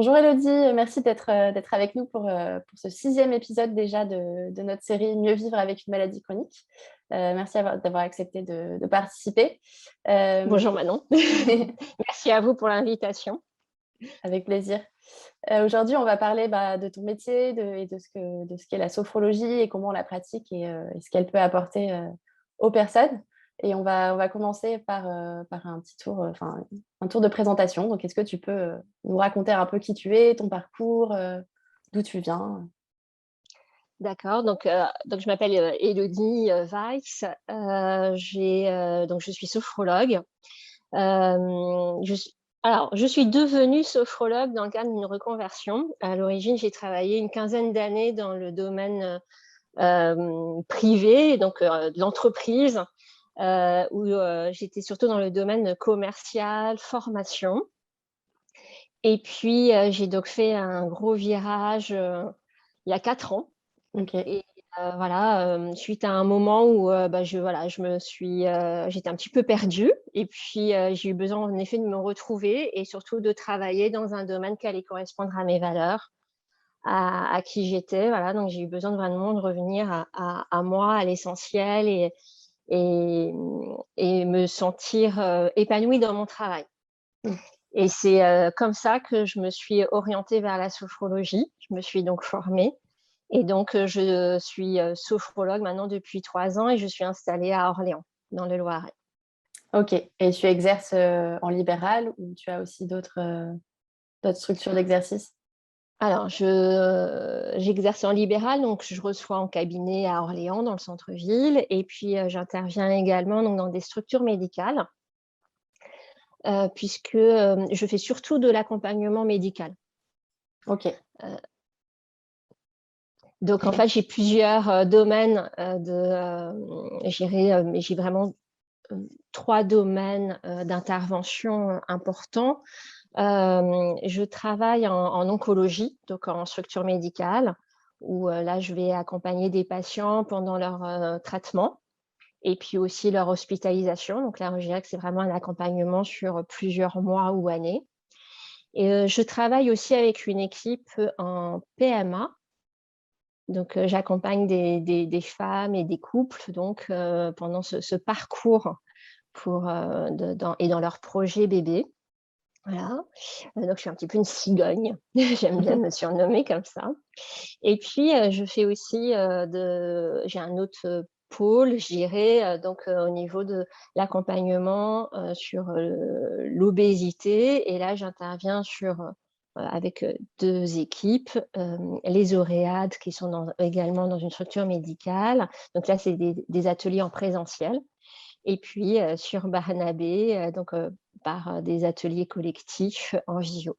Bonjour Elodie, merci d'être avec nous pour ce sixième épisode déjà de notre série Mieux vivre avec une maladie chronique. Merci d'avoir accepté de participer. Euh, Bonjour Manon, merci à vous pour l'invitation. Avec plaisir. Aujourd'hui, on va parler de ton métier et de ce qu'est la sophrologie et comment on la pratique et ce qu'elle peut apporter aux personnes. Et on va commencer par un petit tour, un tour de présentation. Donc, est-ce que tu peux nous raconter un peu qui tu es, ton parcours, d'où tu viens? D'accord, donc je m'appelle Élodie Weiss, donc je suis sophrologue. Je suis, alors, je suis devenue sophrologue dans le cadre d'une reconversion. À l'origine, j'ai travaillé une quinzaine d'années dans le domaine privé, donc de l'entreprise, où j'étais surtout dans le domaine commercial, formation. Et puis, j'ai donc fait un gros virage il y a 4 ans. Ok. Et voilà, suite à un moment où je me suis, j'étais un petit peu perdue et puis, j'ai eu besoin en effet de me retrouver et surtout de travailler dans un domaine qui allait correspondre à mes valeurs, à qui j'étais. Voilà, donc j'ai eu besoin de vraiment de revenir à moi, à l'essentiel et et me sentir, épanouie dans mon travail. Mm. Et c'est, comme ça que je me suis orientée vers la sophrologie. Je me suis donc formée et donc je suis, sophrologue maintenant depuis 3 ans et je suis installée à Orléans, dans le Loiret. Ok. Et tu exerces en libéral ou tu as aussi d'autres structures d'exercice? Alors j'exerce en libéral, donc je reçois en cabinet à Orléans, dans le centre-ville et puis, j'interviens également donc dans des structures médicales, puisque, je fais surtout de l'accompagnement médical. Ok. Heu Donc en fait, j'ai plusieurs, domaines, je dirais, mais j'ai vraiment, 3 domaines, d'intervention importants. Je travaille en oncologie, donc en structure médicale, où, là, je vais accompagner des patients pendant leur, traitement et puis aussi leur hospitalisation. Donc là, je dirais que c'est vraiment un accompagnement sur plusieurs mois ou années et je travaille aussi avec une équipe, en PMA. Donc, j'accompagne des femmes et des couples donc, pendant ce parcours pour, dans leur projet bébé. Voilà, donc je suis un petit peu une cigogne. J'aime bien me surnommer comme ça et puis, je fais aussi, j'ai un autre, pôle, je dirais, donc, au niveau de l'accompagnement, sur, l'obésité et là, j'interviens sur, avec, 2 équipes, les Oréades qui sont également dans une structure médicale. Donc là, c'est des ateliers en présentiel et puis, sur Barnabé, par, des ateliers collectifs en visio.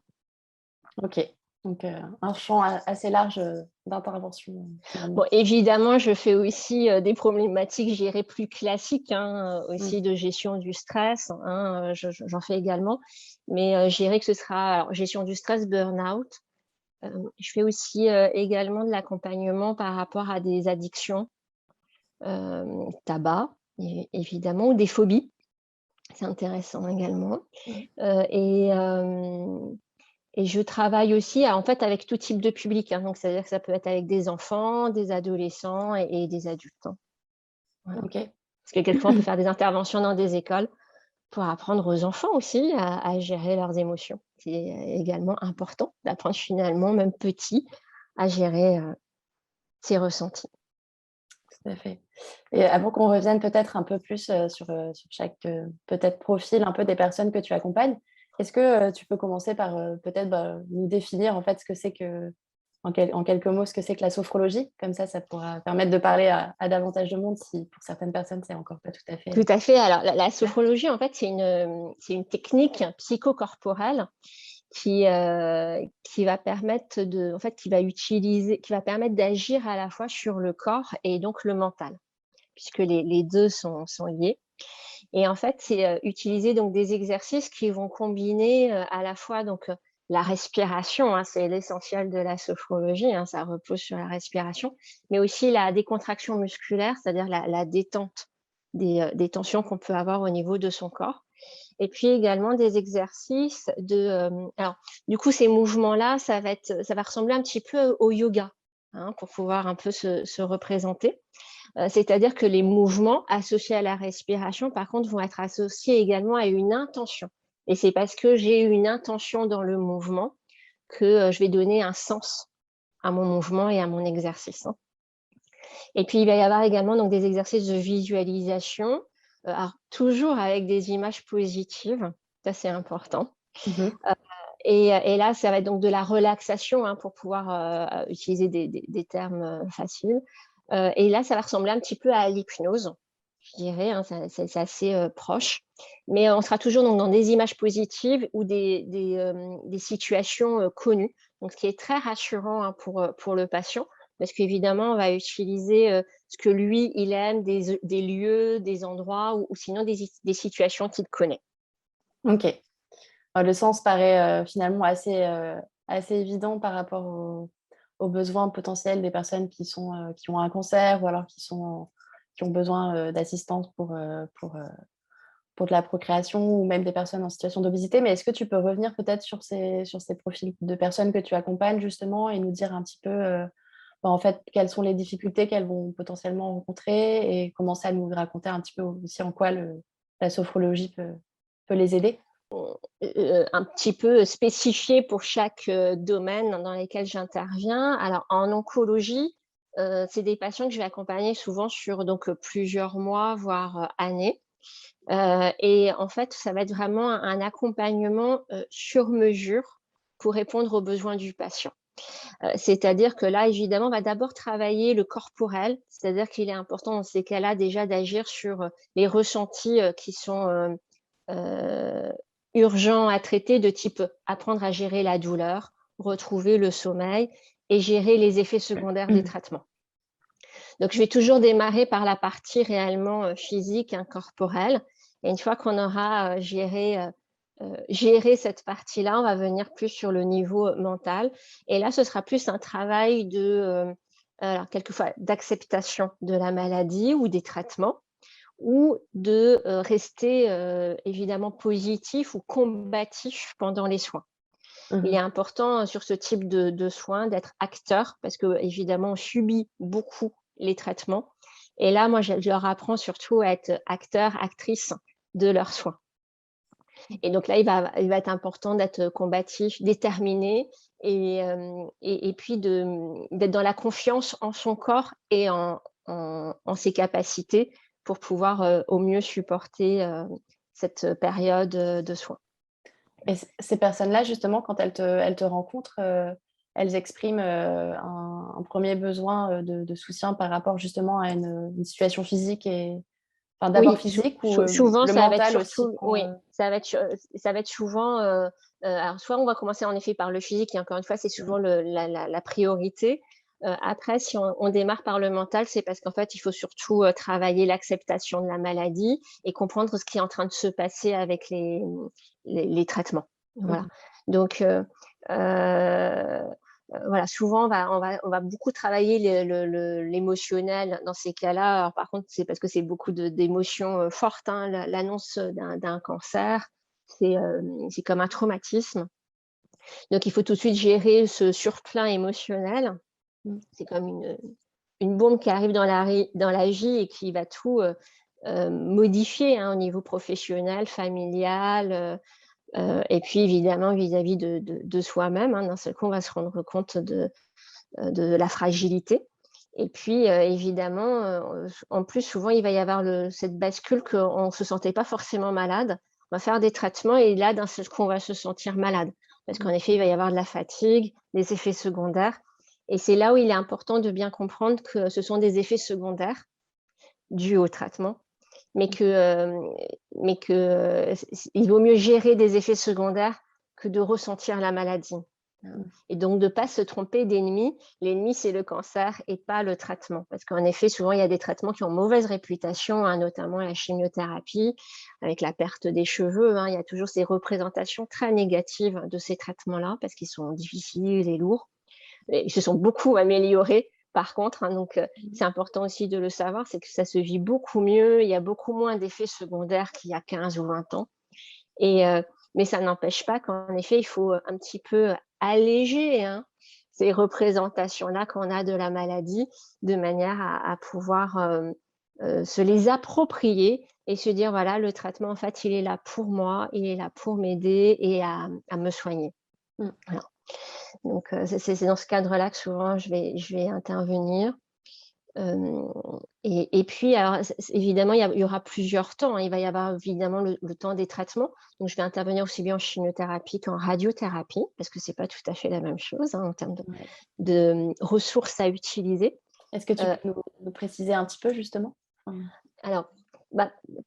Ok. Donc, un champ assez large d'intervention, finalement. Bon, évidemment, je fais aussi, des problématiques, je dirais, plus classiques, hein, Mm. aussi de gestion du stress, hein, j'en fais également. Mais, je dirais que ce sera alors gestion du stress, burn-out. Je fais aussi, également de l'accompagnement par rapport à des addictions, tabac, évidemment, ou des phobies. C'est intéressant également. Mm. Heu et hem Et je travaille aussi, en fait, avec tout type de public, hein, donc c'est-à-dire que ça peut être avec des enfants, des adolescents et des adultes, hein. Voilà. Ok. Parce que quelquefois, on peut faire des interventions dans des écoles pour apprendre aux enfants aussi à gérer leurs émotions. C'est également important d'apprendre finalement, même petit, à gérer, ses ressentis. Tout à fait. Et avant qu'on revienne peut-être un peu plus sur chaque peut-être profil un peu des personnes que tu accompagnes, est-ce que tu peux commencer par peut-être nous définir en fait ce que c'est que, en quelques mots, ce que c'est que la sophrologie? Comme ça pourra permettre de parler à davantage de monde si pour certaines personnes, c'est encore pas tout à fait Tout à fait. Alors la clair. sophrologie, en fait, c'est une technique psychocorporelle qui va permettre qui va permettre d'agir à la fois sur le corps et donc le mental, puisque les 2 sont liés et en fait, c'est, utiliser donc des exercices qui vont combiner, à la fois donc, la respiration, hein, c'est l'essentiel de la sophrologie, hein, ça repose sur la respiration, mais aussi la décontraction musculaire, c'est-à-dire la détente des tensions qu'on peut avoir au niveau de son corps Et puis également des exercices alors, du coup, ces mouvements-là, ça va ressembler un petit peu au yoga, hein, pour pouvoir un peu se représenter. C'est-à-dire que les mouvements associés à la respiration, par contre, vont être associés également à une intention. Et c'est parce que j'ai une intention dans le mouvement que je vais donner un sens à mon mouvement et à mon exercice, hein. Et puis, il va y avoir également donc, des exercices de visualisation, alors, toujours avec des images positives, ça c'est important. Mhm. Et là, ça va être donc de la relaxation, hein, pour pouvoir utiliser des termes faciles. Et là, ça va ressembler un petit peu à l'hypnose, je dirais, hein, c'est assez proche. Mais on sera toujours donc, dans des images positives ou des situations connues. Donc, ce qui est très rassurant, hein, pour le patient, parce qu'évidemment, on va utiliser ce que lui, il aime, des lieux, des endroits ou sinon des situations qu'il connaît. Ok. Le sens paraît finalement assez évident par rapport aux besoins potentiels des personnes qui ont un cancer ou alors qui ont besoin d'assistance pour de la procréation ou même des personnes en situation d'obésité. Mais est-ce que tu peux revenir peut-être sur ces profils de personnes que tu accompagnes justement et nous dire un petit peu en fait, quelles sont les difficultés qu'elles vont potentiellement rencontrer et commencer à nous raconter un petit peu aussi en quoi la sophrologie peut les aider? Un petit peu spécifié pour chaque domaine dans lesquels j'interviens. Alors, en oncologie, c'est des patients que je vais accompagner souvent sur donc, plusieurs mois, voire années. Et en fait, ça va être vraiment un accompagnement sur mesure pour répondre aux besoins du patient. C'est-à-dire que là, évidemment, on va d'abord travailler le corporel, c'est-à-dire qu'il est important dans ces cas-là déjà d'agir sur les ressentis qui sont euh, urgents à traiter, de type apprendre à gérer la douleur, retrouver le sommeil et gérer les effets secondaires des traitements. Donc, je vais toujours démarrer par la partie réellement physique, corporelle. Et une fois qu'on aura géré cette partie-là, on va venir plus sur le niveau mental. Et là, ce sera plus un travail alors, quelquefois d'acceptation de la maladie ou des traitements, ou de rester évidemment positif ou combatif pendant les soins. Il est Mhm. important sur ce type de soins d'être acteur parce que évidemment on subit beaucoup les traitements. Et là, moi, je leur apprends surtout à être acteur, actrice de leurs soins. Et donc là, il va être important d'être combatif, déterminé et puis d'être dans la confiance en son corps et en ses capacités pour pouvoir au mieux supporter cette période de soins. Et ces personnes-là, justement, quand elles te rencontrent, elles expriment un premier besoin de soutien par rapport justement à une situation physique enfin, d'abord Oui, physique ou souvent, le ça va être mental aussi surtout, oui, ça va être souvent, alors soit on va commencer en effet par le physique, et encore une fois, c'est souvent la priorité. Après, si on démarre par le mental, c'est parce qu'en fait, il faut surtout travailler l'acceptation de la maladie et comprendre ce qui est en train de se passer avec les traitements. Voilà. Mhm. Donc, voilà, souvent, on va beaucoup travailler l'émotionnel dans ces cas-là. Alors, par contre, c'est parce que c'est beaucoup d'émotions fortes, hein. L'annonce d'un cancer, c'est comme un traumatisme. Donc, il faut tout de suite gérer ce surplein émotionnel. C'est comme une bombe qui arrive dans la vie et qui va tout modifier, hein, au niveau professionnel, familial. Et puis évidemment vis-à-vis de soi-même, hein, d'un seul coup on va se rendre compte de la fragilité. Et puis évidemment, en plus souvent il va y avoir cette bascule qu'on ne se sentait pas forcément malade. On va faire des traitements et là d'un seul coup on va se sentir malade. Parce qu'en effet il va y avoir de la fatigue, des effets secondaires. Et c'est là où il est important de bien comprendre que ce sont des effets secondaires dus au traitement, mais que il vaut mieux gérer des effets secondaires que de ressentir la maladie. Et donc de ne pas se tromper d'ennemi. L'ennemi, c'est le cancer et pas le traitement. Parce qu'en effet, souvent, il y a des traitements qui ont mauvaise réputation, hein, notamment la chimiothérapie, avec la perte des cheveux, hein. Il y a toujours ces représentations très négatives de ces traitements-là, parce qu'ils sont difficiles et lourds. Ils se sont beaucoup améliorés, par contre, hein, donc c'est important aussi de le savoir, c'est que ça se vit beaucoup mieux, il y a beaucoup moins d'effets secondaires qu'il y a 15 ou 20 ans. Mais ça n'empêche pas qu'en effet, il faut un petit peu alléger ces représentations-là qu'on a de la maladie, de manière à pouvoir se les approprier et se dire, voilà, le traitement, en fait, il est là pour moi, il est là pour m'aider et à me soigner. Voilà. Donc, c'est dans ce cadre-là que souvent, je vais intervenir. Et puis, alors, évidemment, il y aura plusieurs temps. Il va y avoir évidemment le temps des traitements. Donc, je vais intervenir aussi bien en chimiothérapie qu'en radiothérapie, parce que ce n'est pas tout à fait la même chose en termes de ressources à utiliser. Est-ce que tu peux nous préciser un petit peu, justement? Alors,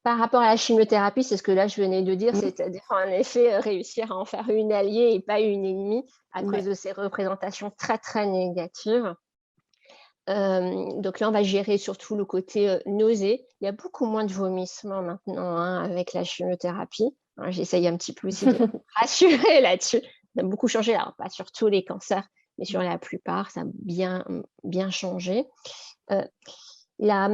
par rapport à la chimiothérapie, c'est ce que là je venais de dire, c'est-à-dire en effet réussir à en faire une alliée et pas une ennemie à cause de ces représentations très, très négatives. Donc là, on va gérer surtout le côté nausée. Il y a beaucoup moins de vomissements maintenant avec la chimiothérapie. J'essaye un petit peu aussi de rassurer là-dessus. Ça a beaucoup changé, alors pas sur tous les cancers, mais sur la plupart, ça a bien, bien changé. La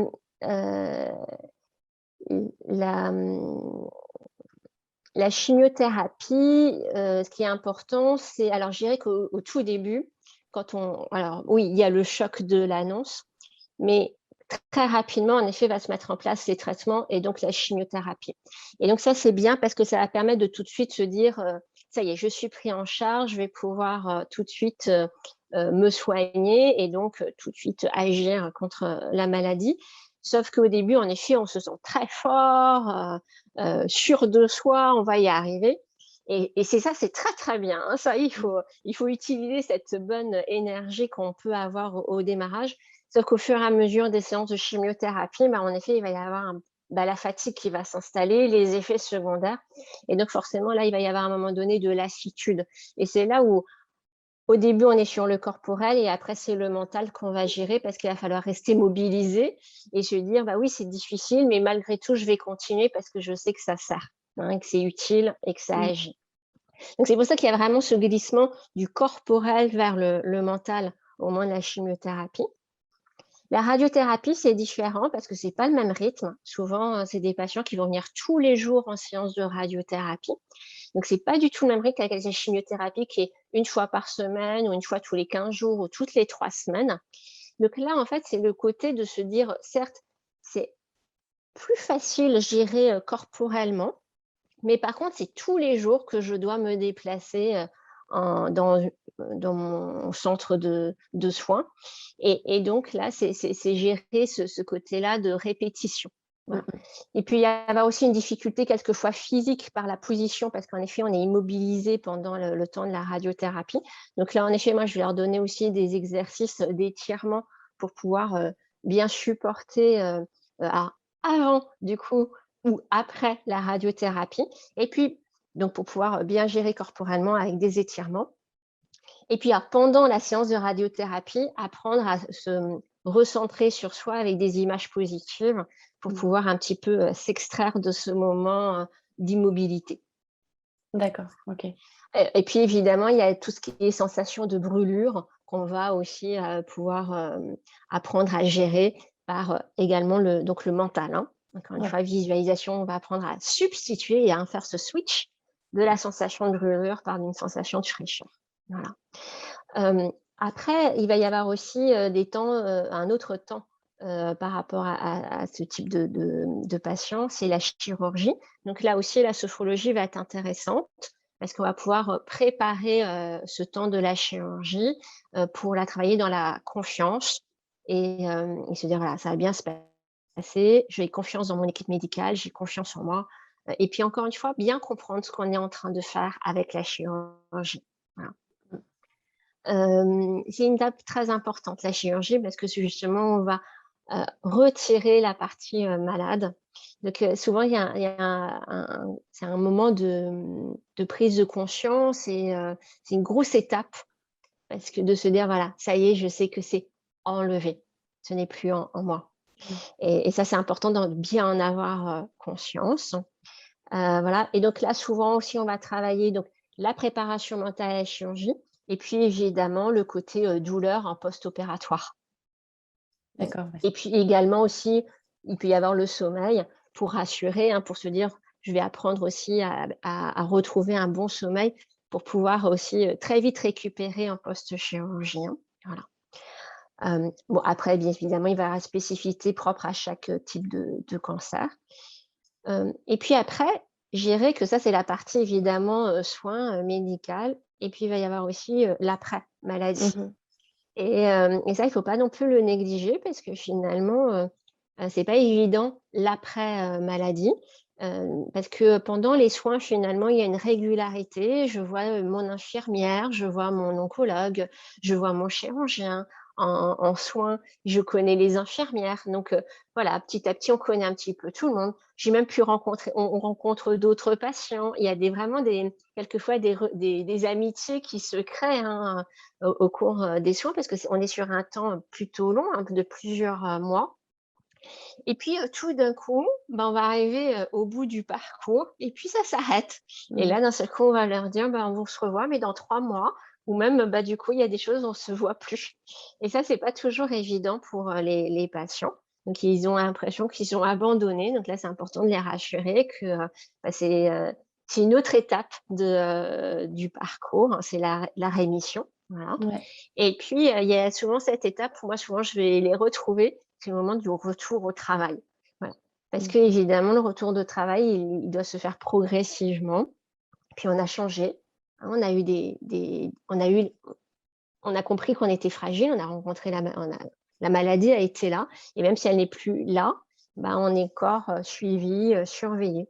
chimiothérapie, ce qui est important, c'est, alors je dirais qu'au tout début, alors oui, il y a le choc de l'annonce, mais très rapidement, en effet, va se mettre en place les traitements et donc la chimiothérapie. Et donc ça, c'est bien parce que ça va permettre de tout de suite se dire, ça y est, je suis pris en charge, je vais pouvoir tout de suite me soigner et donc tout de suite agir contre la maladie. Sauf qu'au début, en effet, on se sent très fort, sûr de soi, on va y arriver. Et c'est ça, c'est très, très bien. Ça, il faut utiliser cette bonne énergie qu'on peut avoir au démarrage. Sauf qu'au fur et à mesure des séances de chimiothérapie, en effet, il va y avoir la fatigue qui va s'installer, les effets secondaires. Et donc, forcément, là, il va y avoir à un moment donné de lassitude. Et c'est là où, au début, on est sur le corporel et après, c'est le mental qu'on va gérer parce qu'il va falloir rester mobilisé et se dire, oui, c'est difficile, mais malgré tout, je vais continuer parce que je sais que ça sert, que c'est utile et que ça agit. Donc, c'est pour ça qu'il y a vraiment ce glissement du corporel vers le mental au moment de la chimiothérapie. La radiothérapie, c'est différent parce que ce n'est pas le même rythme. Souvent, c'est des patients qui vont venir tous les jours en séance de radiothérapie. Donc, ce n'est pas du tout le même rythme qu'avec la chimiothérapie qui est une fois par semaine ou une fois tous les 15 jours ou toutes les 3 semaines. Donc là, en fait, c'est le côté de se dire, certes, c'est plus facile, je dirais, corporellement, mais par contre, c'est tous les jours que je dois me déplacer dans mon centre de soins. Et donc là, c'est gérer ce côté-là de répétition. Voilà. Et puis, il y a aussi une difficulté quelquefois physique par la position, parce qu'en effet, on est immobilisé pendant le temps de la radiothérapie. Donc là, en effet, moi, je vais leur donner aussi des exercices d'étirement pour pouvoir bien supporter avant, du coup, ou après la radiothérapie. Et puis, donc pour pouvoir bien gérer corporellement avec des étirements. Et puis, pendant la séance de radiothérapie, apprendre à se recentrer sur soi avec des images positives pour pouvoir un petit peu s'extraire de ce moment d'immobilité. D'accord, ok. Et puis, évidemment, il y a tout ce qui est sensation de brûlure qu'on va aussi pouvoir apprendre à gérer par également le mental. Encore une fois, visualisation, on va apprendre à substituer et à faire ce switch de la sensation de brûlure par une sensation de fraîcheur. Voilà. Après, il va y avoir aussi des temps, un autre temps par rapport à ce type de patient, c'est la chirurgie. Donc là aussi, la sophrologie va être intéressante parce qu'on va pouvoir préparer ce temps de la chirurgie pour la travailler dans la confiance et se dire, voilà, ça va bien se passer, j'ai confiance dans mon équipe médicale, j'ai confiance en moi. Et puis encore une fois, bien comprendre ce qu'on est en train de faire avec la chirurgie. Voilà. C'est une étape très importante, la chirurgie, parce que justement, on va retirer la partie malade. Donc, souvent, c'est un moment de prise de conscience et c'est une grosse étape parce que de se dire, voilà, ça y est, je sais que c'est enlevé. Ce n'est plus en moi. Et ça, c'est important de bien en avoir conscience. Voilà. Et donc là, souvent aussi, on va travailler donc, la préparation mentale à la chirurgie et puis évidemment le côté douleur en post-opératoire. D'accord. Et puis également aussi, il peut y avoir le sommeil pour rassurer, pour se dire, je vais apprendre aussi à retrouver un bon sommeil pour pouvoir aussi très vite récupérer en post-chirurgie, hein. Voilà. Bon, après, bien évidemment, il va y avoir la spécificité propre à chaque type de cancer. Et puis après, je dirais que ça, c'est la partie évidemment soins médical. Et puis, il va y avoir aussi l'après-maladie. Mhm. Et ça, il ne faut pas non plus le négliger parce que finalement, c'est pas évident l'après-maladie. Parce que pendant les soins, finalement, il y a une régularité. Je vois mon infirmière, je vois mon oncologue, je vois mon chirurgien en soins, je connais les infirmières. Donc voilà, petit à petit, on connaît un petit peu tout le monde. J'ai même pu rencontrer, on rencontre d'autres patients. Il y a vraiment quelquefois des amitiés qui se créent, hein, au cours des soins parce qu'on est sur un temps plutôt long, hein, de plusieurs mois. Et puis, tout d'un coup, on va arriver au bout du parcours et puis ça s'arrête. Et là, d'un seul coup, on va leur dire, on se revoit, mais dans 3 mois. Ou même, du coup, il y a des choses, on ne se voit plus. Et ça, c'est pas toujours évident pour les patients. Donc, ils ont l'impression qu'ils sont abandonnés. Donc là, c'est important de les rassurer que c'est une autre étape du parcours, hein, c'est la rémission. Voilà. Ouais. Et puis, il y a souvent cette étape où moi, souvent, je vais les retrouver, c'est le moment du retour au travail. Voilà. Parce que évidemment, le retour de travail, il doit se faire progressivement. Puis on a changé, hein, on a compris qu'on était fragile, on a rencontré la maladie a été là, et même si elle n'est plus là, on est encore suivi, surveillé.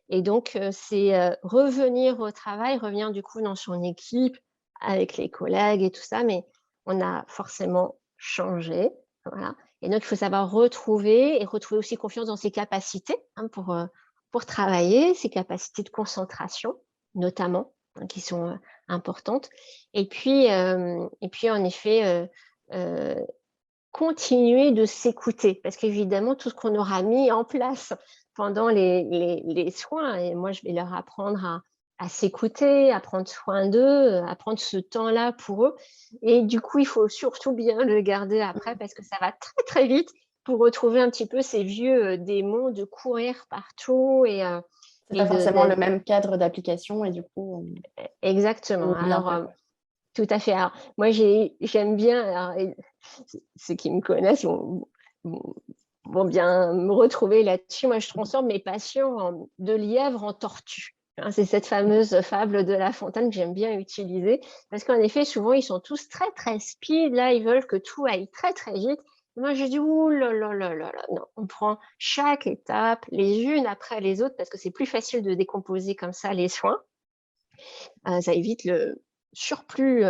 Et donc, c'est revenir au travail, revenir du coup dans son équipe, avec les collègues et tout ça, mais on a forcément changé. Voilà. Et donc, il faut savoir retrouver aussi confiance dans ses capacités, hein, pour travailler, ses capacités de concentration, notamment, hein, qui sont importantes. Et puis, en effet, continuer de s'écouter, parce qu'évidemment, tout ce qu'on aura mis en place pendant les soins, et moi, je vais leur apprendre à s'écouter, à prendre soin d'eux, à prendre ce temps-là pour eux. Et du coup, il faut surtout bien le garder après, parce que ça va très, très vite pour retrouver un petit peu ces vieux démons de courir partout C'est et pas forcément le même cadre d'application et du coup, on Exactement. oublie un peu, Alors, quoi. tout à fait. Alors, moi, j'aime bien, ceux qui me connaissent vont bien me retrouver là-dessus. Moi, je transforme mes patients de lièvre en tortue. Hein, c'est cette fameuse fable de La Fontaine que j'aime bien utiliser parce qu'en effet, souvent, ils sont tous très, très speed. Là, ils veulent que tout aille très, très vite. Et moi, je dis, ouh là là là là là, non, on prend chaque étape les unes après les autres parce que c'est plus facile de décomposer comme ça les soins. Ça évite le surplus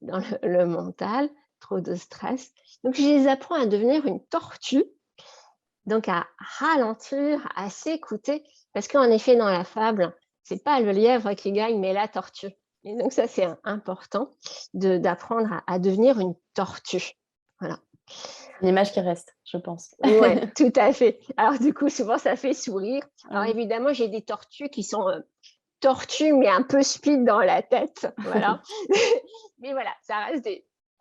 dans le mental, trop de stress. Donc, je les apprends à devenir une tortue, donc à ralentir, à s'écouter, parce qu'en effet, dans la fable, c'est pas le lièvre qui gagne, mais la tortue. Et donc, ça, c'est important d'apprendre à devenir une tortue. Voilà. Une image qui reste, je pense. Ouais, tout à fait. Alors, du coup, souvent, ça fait sourire. Alors, Oui. évidemment, j'ai des tortues qui sont tortue, mais un peu speed dans la tête. Voilà. Mais voilà, ça reste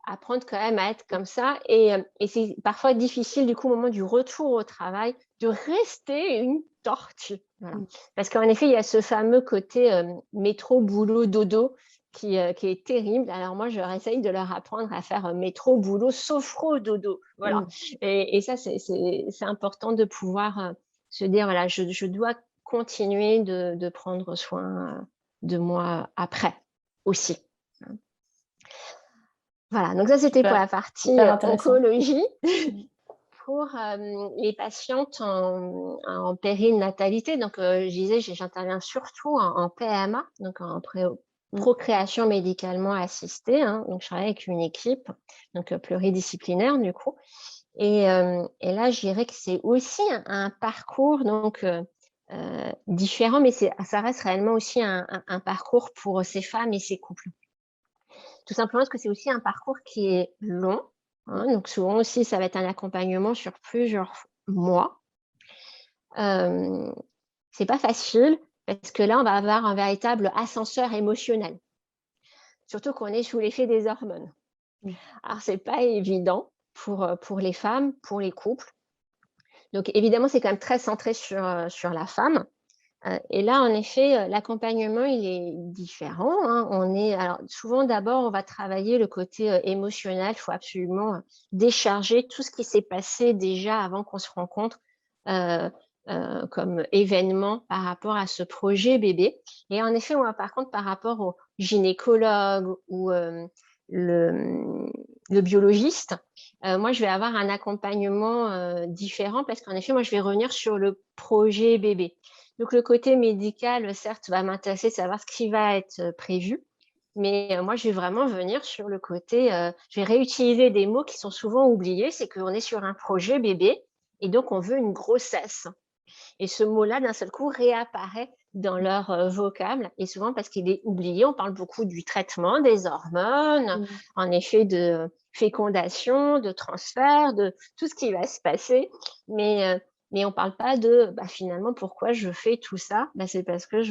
apprendre quand même à être comme ça. Et c'est parfois difficile, du coup, au moment du retour au travail, de rester une tortue. Voilà. Parce qu'en effet, il y a ce fameux côté métro, boulot, dodo qui est terrible. Alors moi, je essaye de leur apprendre à faire métro, boulot, sophro, dodo. Voilà. Et ça, c'est important de pouvoir se dire, voilà, je dois continuer de prendre soin de moi après aussi. Voilà, donc ça c'était pour Super, la partie hyper intéressant. oncologie. Pour les patientes en périnatalité, donc je disais, j'interviens surtout en PMA, donc en procréation médicalement assistée, hein, donc je travaille avec une équipe donc pluridisciplinaire du coup. Et là, je dirais que c'est aussi un parcours donc différent, mais ça reste réellement aussi un parcours pour ces femmes et ces couples. Tout simplement parce que c'est aussi un parcours qui est long, hein, donc souvent aussi, ça va être un accompagnement sur plusieurs mois. C'est pas facile parce que là, on va avoir un véritable ascenseur émotionnel, surtout qu'on est sous l'effet des hormones. Alors, c'est pas évident pour les femmes, pour les couples. Donc, évidemment, c'est quand même très centré sur la femme. Et là, en effet, l'accompagnement, il est différent, hein. Alors, souvent, d'abord, on va travailler le côté émotionnel. Il faut absolument décharger tout ce qui s'est passé déjà avant qu'on se rencontre comme événement par rapport à ce projet bébé. Et en effet, moi, par contre, par rapport au gynécologue ou le biologiste, moi, je vais avoir un accompagnement différent parce qu'en effet, moi, je vais revenir sur le projet bébé. Donc, le côté médical, certes, va m'intéresser de savoir ce qui va être prévu, mais moi, je vais vraiment venir sur le côté, je vais réutiliser des mots qui sont souvent oubliés, c'est qu'on est sur un projet bébé et donc on veut une grossesse. Et ce mot-là, d'un seul coup, réapparaît dans leur vocable, et souvent parce qu'il est oublié. On parle beaucoup du traitement, des hormones, en effet de fécondation, de transfert, de tout ce qui va se passer, mais on ne parle pas de finalement pourquoi je fais tout ça. C'est parce que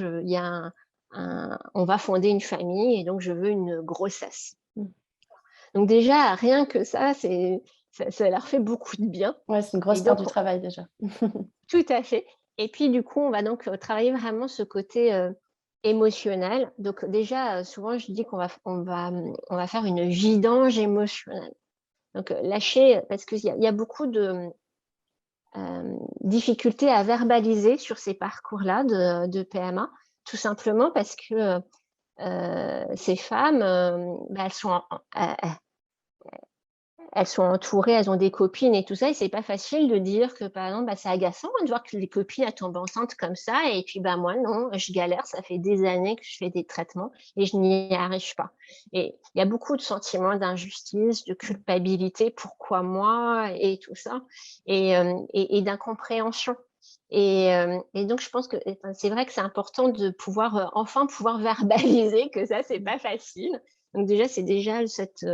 on va fonder une famille et donc je veux une grossesse. Donc déjà, rien que ça leur fait beaucoup de bien. Ouais, c'est une grosse part du travail déjà. Tout à fait. Et puis du coup, on va donc travailler vraiment ce côté émotionnel. Donc déjà, souvent, je dis on va faire une vidange émotionnelle. Donc lâcher, parce qu'il y a beaucoup de difficultés à verbaliser sur ces parcours-là de PMA, tout simplement parce que ces femmes, elles sont entourées, elles ont des copines et tout ça, et c'est pas facile de dire que, par exemple, c'est agaçant de voir que les copines elles tombent enceintes comme ça, et puis moi non, je galère, ça fait des années que je fais des traitements et je n'y arrive pas. Et il y a beaucoup de sentiments d'injustice, de culpabilité, pourquoi moi, et tout ça, et d'incompréhension. Et donc, je pense que c'est vrai que c'est important de pouvoir enfin pouvoir verbaliser que ça, c'est pas facile. Donc déjà, c'est déjà cette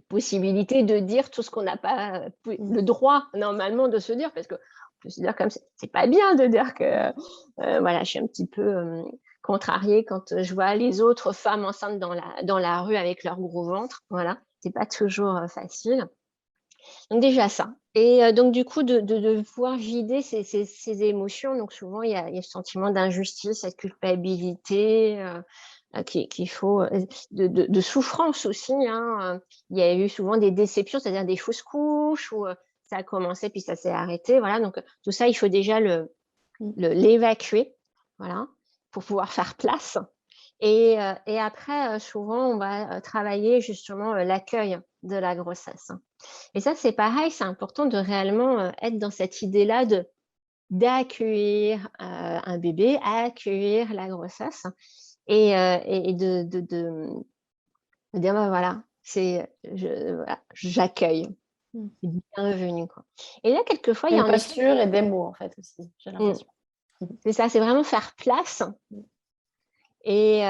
possibilité de dire tout ce qu'on n'a pas le droit normalement de se dire, parce que on peut se dire comme c'est pas bien de dire que voilà, je suis un petit peu contrariée quand je vois les autres femmes enceintes dans la rue avec leur gros ventre. Voilà, c'est pas toujours facile. Donc déjà ça. Et donc du coup, de pouvoir vider ces émotions. Donc souvent, il y a le sentiment d'injustice, cette culpabilité, qu'il faut, de souffrance aussi, hein. Il y a eu souvent des déceptions, c'est-à-dire des fausses couches, où ça a commencé puis ça s'est arrêté. Voilà, donc tout ça, il faut déjà l'évacuer, voilà, pour pouvoir faire place. Et après, souvent, on va travailler justement l'accueil de la grossesse. Et ça, c'est pareil, c'est important de réellement être dans cette idée-là d'accueillir un bébé, accueillir la grossesse, et de dire voilà, j'accueille, bienvenue, quoi. Et là, quelquefois, il y a Une en effet posture et des mots, en fait, aussi, j'ai l'impression. c'est ça, c'est vraiment faire place. Et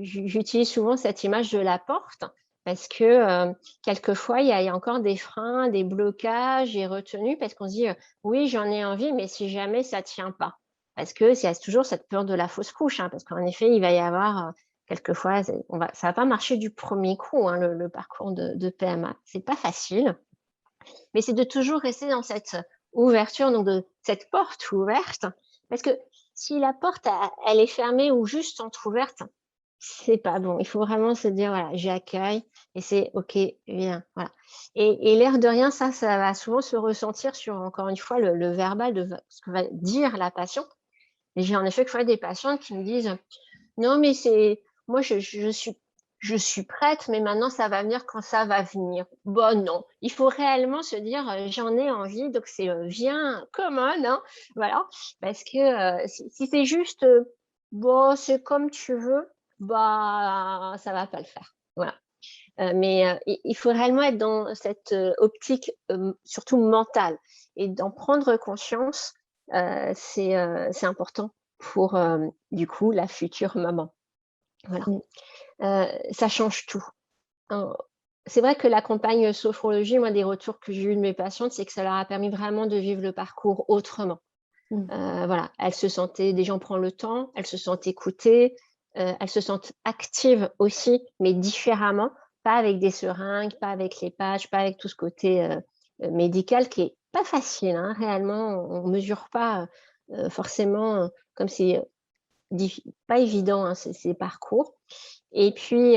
j'utilise souvent cette image de la porte parce que quelquefois, il y a encore des freins, des blocages et retenues parce qu'on se dit oui, j'en ai envie, mais si jamais ça ne tient pas. Parce que c'est toujours cette peur de la fausse couche, hein, parce qu'en effet, il va y avoir quelquefois, ça ne va pas marcher du premier coup, hein, le parcours de PMA. Ce n'est pas facile, mais c'est de toujours rester dans cette ouverture, donc de cette porte ouverte, parce que si la porte, elle est fermée ou juste entrouverte, c'est pas bon. Il faut vraiment se dire, voilà, j'accueille et c'est OK, viens. Voilà. Et l'air de rien, ça va souvent se ressentir sur, encore une fois, le verbal de ce que va dire la patiente. Et j'ai en effet fois des patientes qui me disent, non, mais moi, je suis prête, mais maintenant, ça va venir quand ça va venir. Bon, non, il faut réellement se dire, j'en ai envie, donc c'est viens, come on, hein, voilà. Parce que si c'est juste, bon, c'est comme tu veux, ça va pas le faire. Voilà. Mais il faut réellement être dans cette optique, surtout mentale, et d'en prendre conscience, c'est important pour, du coup, la future maman. Voilà. Ça change tout. C'est vrai que l'accompagne sophrologie, moi, des retours que j'ai eu de mes patientes, c'est que ça leur a permis vraiment de vivre le parcours autrement. Voilà, elles se sentaient, déjà on prend le temps, elles se sentent écoutées, elles se sentent actives aussi, mais différemment, pas avec des seringues, pas avec les patchs, pas avec tout ce côté médical qui est pas facile, hein, réellement, on mesure pas forcément, comme c'est pas évident, hein, ces parcours. Et puis,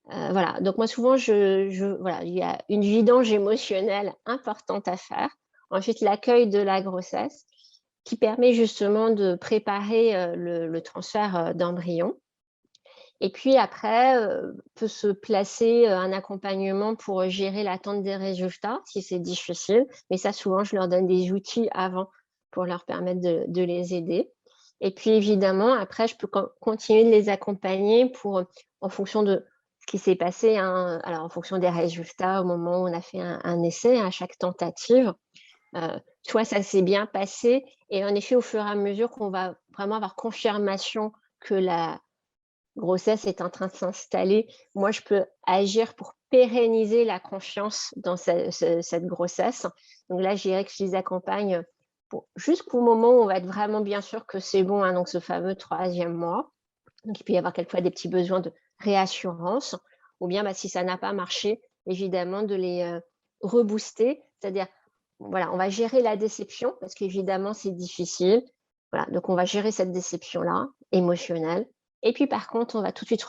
voilà. Donc moi, souvent, voilà, il y a une vidange émotionnelle importante à faire. Ensuite, l'accueil de la grossesse qui permet justement de préparer le transfert d'embryon. Et puis après, peut se placer un accompagnement pour gérer l'attente des résultats, si c'est difficile. Mais ça, souvent, je leur donne des outils avant pour leur permettre de les aider. Et puis, évidemment, après, je peux continuer de les accompagner en fonction de ce qui s'est passé, hein. Alors, en fonction des résultats au moment où on a fait un essai, à chaque tentative. Soit ça s'est bien passé et en effet, au fur et à mesure qu'on va vraiment avoir confirmation que la grossesse est en train de s'installer, moi, je peux agir pour pérenniser la confiance dans cette grossesse. Donc là, je dirais que je les accompagne jusqu'au moment où on va être vraiment bien sûr que c'est bon, hein, donc ce fameux 3e mois. Donc, il peut y avoir quelquefois des petits besoins de réassurance, ou bien si ça n'a pas marché, évidemment, de les rebooster. C'est-à-dire, voilà, on va gérer la déception, parce qu'évidemment, c'est difficile. Voilà, donc on va gérer cette déception-là, émotionnelle. Et puis, par contre, on va tout de suite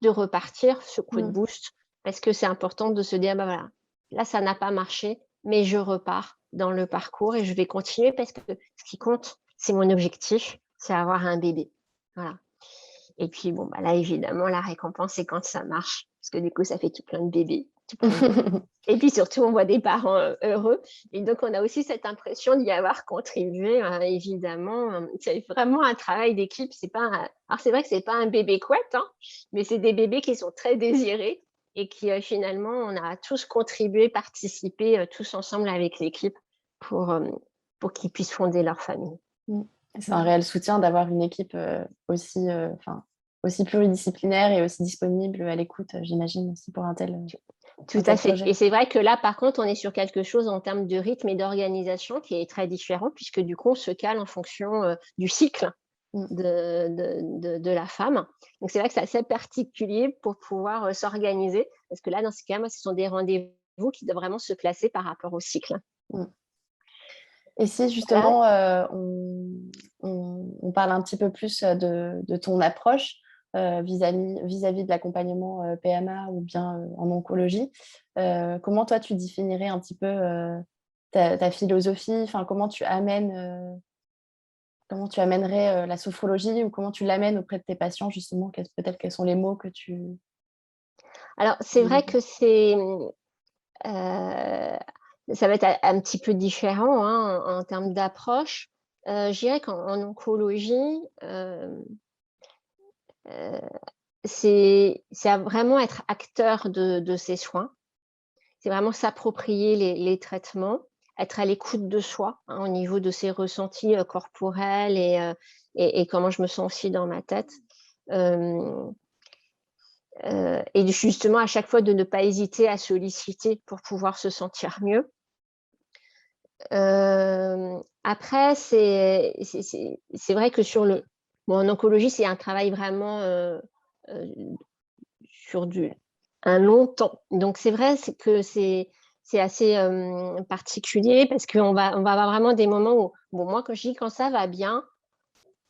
de repartir, ce coup de boost, parce que c'est important de se dire, bah voilà, là, ça n'a pas marché, mais je repars dans le parcours et je vais continuer parce que ce qui compte, c'est mon objectif, c'est avoir un bébé. Voilà. Et puis, bon, bah là, évidemment, la récompense, c'est quand ça marche, parce que du coup, ça fait tout plein de bébés. Et puis surtout, on voit des parents heureux. Et donc, on a aussi cette impression d'y avoir contribué, évidemment. C'est vraiment un travail d'équipe. Alors, c'est vrai que ce n'est pas un bébé couette, hein, mais c'est des bébés qui sont très désirés et qui, finalement, on a tous contribué, participé, tous ensemble avec l'équipe pour qu'ils puissent fonder leur famille. C'est un réel soutien d'avoir une équipe aussi, aussi pluridisciplinaire et aussi disponible à l'écoute, j'imagine, aussi pour un tel Tout à fait. projet. Et c'est vrai que là, par contre, on est sur quelque chose en termes de rythme et d'organisation qui est très différent, puisque du coup, on se cale en fonction du cycle de la femme. Donc, c'est vrai que c'est assez particulier pour pouvoir s'organiser, parce que là, dans ce cas, moi, ce sont des rendez-vous qui doivent vraiment se placer par rapport au cycle. Et si justement, on parle un petit peu plus de ton approche vis-à-vis de l'accompagnement PMA ou bien en oncologie, comment toi, tu définirais un petit peu ta philosophie, comment tu amènerais la sophrologie ou comment tu l'amènes auprès de tes patients, justement, peut-être quels sont les mots que tu... Alors, c'est vrai que ça va être un petit peu différent, hein, en termes d'approche. Je dirais qu'en oncologie, c'est vraiment être acteur de ses soins. C'est vraiment s'approprier les traitements, être à l'écoute de soi, hein, au niveau de ses ressentis corporels et comment je me sens aussi dans ma tête. Et justement, à chaque fois, de ne pas hésiter à solliciter pour pouvoir se sentir mieux. Après, c'est vrai que en oncologie, c'est un travail vraiment sur un long temps. Donc, c'est vrai que c'est assez particulier parce qu'on va avoir vraiment des moments où, bon, moi, quand ça va bien,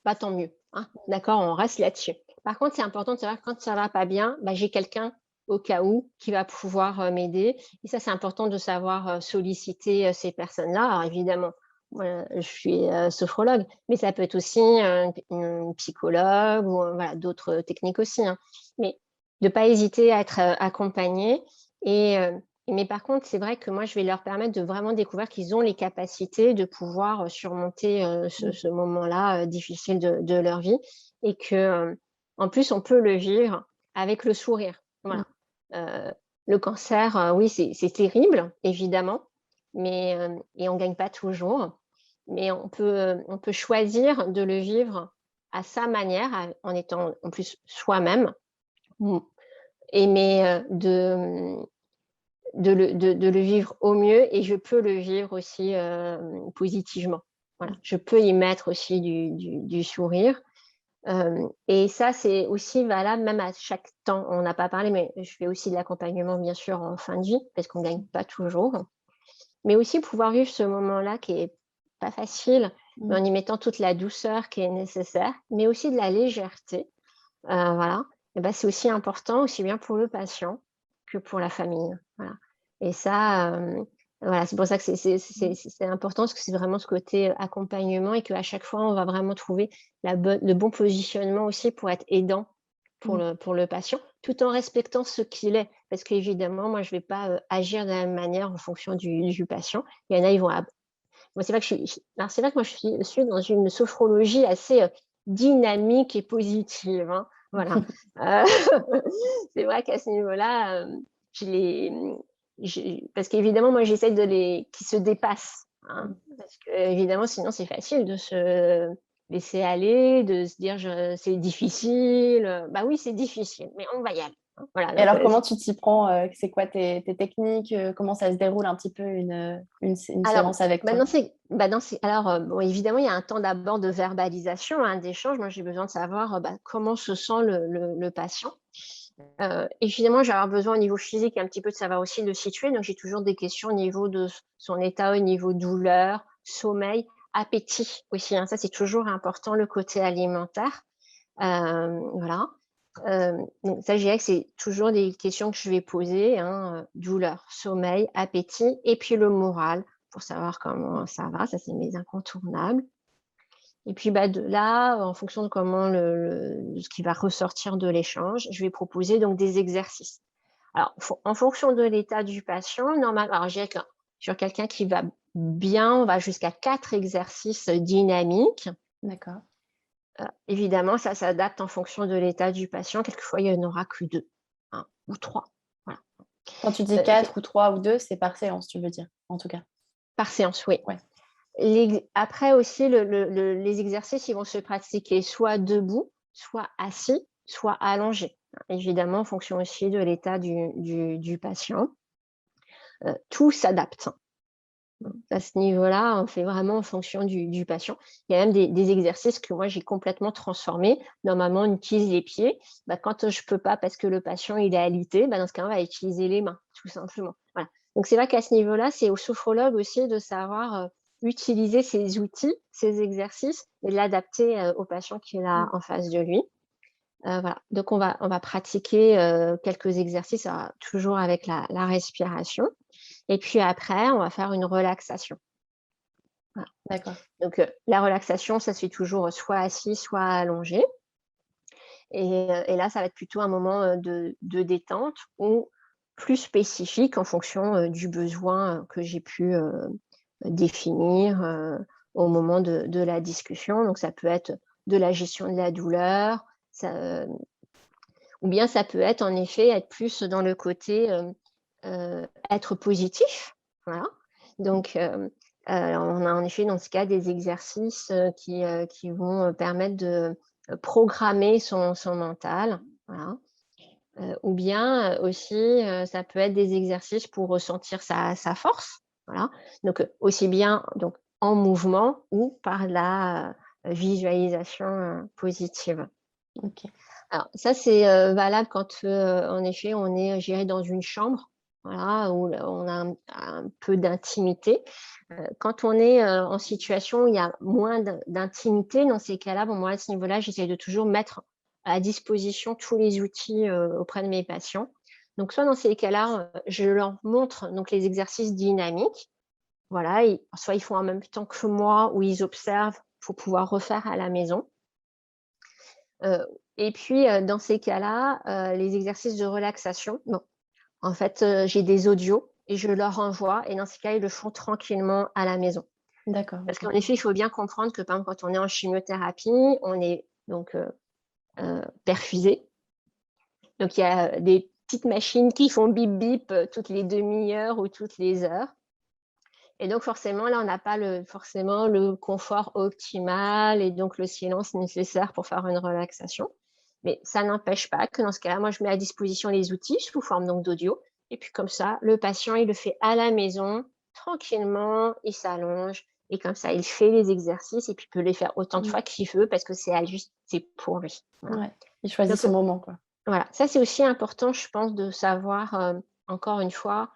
bah, tant mieux, hein, d'accord, on reste là-dessus. Par contre, c'est important de savoir que quand ça ne va pas bien, bah, j'ai quelqu'un au cas où qui va pouvoir m'aider. Et ça, c'est important de savoir solliciter ces personnes-là. Alors évidemment, moi, je suis sophrologue, mais ça peut être aussi une psychologue ou voilà, d'autres techniques aussi, hein. Mais de ne pas hésiter à être accompagné. Mais par contre, c'est vrai que moi, je vais leur permettre de vraiment découvrir qu'ils ont les capacités de pouvoir surmonter ce moment-là difficile de leur vie et que, en plus, on peut le vivre avec le sourire. Voilà. Le cancer, oui, c'est terrible, évidemment, et on ne gagne pas toujours. Mais on peut choisir de le vivre à sa manière, en étant en plus soi-même, mais de le vivre au mieux, et je peux le vivre aussi positivement. Voilà. Je peux y mettre aussi du sourire. Et ça, c'est aussi valable même à chaque temps. On n'a pas parlé, mais je fais aussi de l'accompagnement, bien sûr, en fin de vie, parce qu'on ne gagne pas toujours. Mais aussi pouvoir vivre ce moment-là qui est pas facile, mais en y mettant toute la douceur qui est nécessaire, mais aussi de la légèreté, voilà, et ben, c'est aussi important, aussi bien pour le patient que pour la famille. Voilà. Et ça, voilà, c'est pour ça que c'est important, parce que c'est vraiment ce côté accompagnement, et qu'à chaque fois, on va vraiment trouver le bon positionnement aussi pour être aidant pour le patient, tout en respectant ce qu'il est. Parce qu'évidemment, moi, je ne vais pas agir de la même manière en fonction du patient. Il y en a, ils vont. Moi, c'est vrai que alors c'est vrai que moi, je suis dans une sophrologie assez dynamique et positive, hein, voilà. Euh, c'est vrai qu'à ce niveau-là, je les, parce qu'évidemment, moi, j'essaie qu'ils se dépassent, hein, parce que évidemment, sinon, c'est facile de se laisser aller, de se dire c'est difficile. Bah oui, c'est difficile, mais on va y aller, hein. Voilà, Et donc, alors, comment tu t'y prends? C'est quoi tes techniques? Comment ça se déroule un petit peu une alors, séance avec bah, toi? alors, bon, évidemment, il y a un temps d'abord de verbalisation, hein, d'échange. Moi, j'ai besoin de savoir comment se sent le patient. Évidemment, je vais avoir besoin au niveau physique un petit peu de savoir aussi le situer. Donc, j'ai toujours des questions au niveau de son état, au niveau douleur, sommeil, appétit aussi, hein. Ça, c'est toujours important, le côté alimentaire. Voilà. Donc ça, je dirais que c'est toujours des questions que je vais poser, hein, douleur, sommeil, appétit, et puis le moral, pour savoir comment ça va. Ça, c'est mes incontournables. Et puis de là, en fonction de comment ce qui va ressortir de l'échange, je vais proposer donc des exercices. Alors, en fonction de l'état du patient, normalement, alors je dirais que sur quelqu'un qui va bien, on va jusqu'à 4 exercices dynamiques. D'accord. Évidemment, ça s'adapte en fonction de l'état du patient. Quelquefois, il n'y en aura que 2, hein, ou 3. Voilà. Quand tu dis 4 ou 3 ou 2, c'est par séance, tu veux dire, en tout cas. Par séance, oui. Ouais. Après aussi, les exercices, ils vont se pratiquer soit debout, soit assis, soit allongé. Évidemment, en fonction aussi de l'état du patient. Tout s'adapte. À ce niveau-là, on fait vraiment en fonction du patient. Il y a même des exercices que moi, j'ai complètement transformés. Normalement, on utilise les pieds. Quand je ne peux pas parce que le patient il est alité, dans ce cas, on va utiliser les mains, tout simplement. Voilà. Donc, c'est vrai qu'à ce niveau-là, c'est au sophrologue aussi de savoir utiliser ces outils, ces exercices, et l'adapter au patient qui est là en face de lui. Voilà. Donc, on va pratiquer quelques exercices, toujours avec la respiration. Et puis après, on va faire une relaxation. Voilà. D'accord. Donc, la relaxation, ça se fait toujours soit assis, soit allongé. Et là, ça va être plutôt un moment de détente ou plus spécifique en fonction du besoin que j'ai pu définir au moment de la discussion. Donc, ça peut être de la gestion de la douleur, ou bien ça peut être en effet être plus dans le côté être positif. Voilà. Donc, on a en effet dans ce cas des exercices qui vont permettre de programmer son mental. Voilà. Ou bien aussi, ça peut être des exercices pour ressentir sa force. Voilà. Donc, aussi bien donc, en mouvement ou par la visualisation positive. Ok. Alors, ça, c'est valable quand, en effet, on est, je dirais, dans une chambre, voilà, où on a un peu d'intimité. Quand on est en situation où il y a moins d'intimité, dans ces cas-là, bon, moi, à ce niveau-là, j'essaie de toujours mettre à disposition tous les outils auprès de mes patients. Donc, soit dans ces cas-là, je leur montre donc, les exercices dynamiques. Voilà, soit ils font en même temps que moi ou ils observent pour pouvoir refaire à la maison. Et puis, dans ces cas-là, les exercices de relaxation, bon, en fait, j'ai des audios et je leur envoie. Et dans ces cas, ils le font tranquillement à la maison. D'accord. Parce qu'en effet, il faut bien comprendre que, par exemple, quand on est en chimiothérapie, on est donc perfusé. Donc, il y a des petites machines qui font bip bip toutes les demi-heures ou toutes les heures. Et donc, forcément, là, on n'a pas forcément le confort optimal et donc le silence nécessaire pour faire une relaxation. Mais ça n'empêche pas que dans ce cas-là, moi, je mets à disposition les outils sous forme donc d'audio. Et puis comme ça, le patient, il le fait à la maison, tranquillement, il s'allonge. Et comme ça, il fait les exercices et puis il peut les faire autant de fois qu'il veut parce que c'est pour lui. Voilà. Ouais. Il choisit Donc, son moment, quoi. voilà, ça c'est aussi important, je pense, de savoir, encore une fois,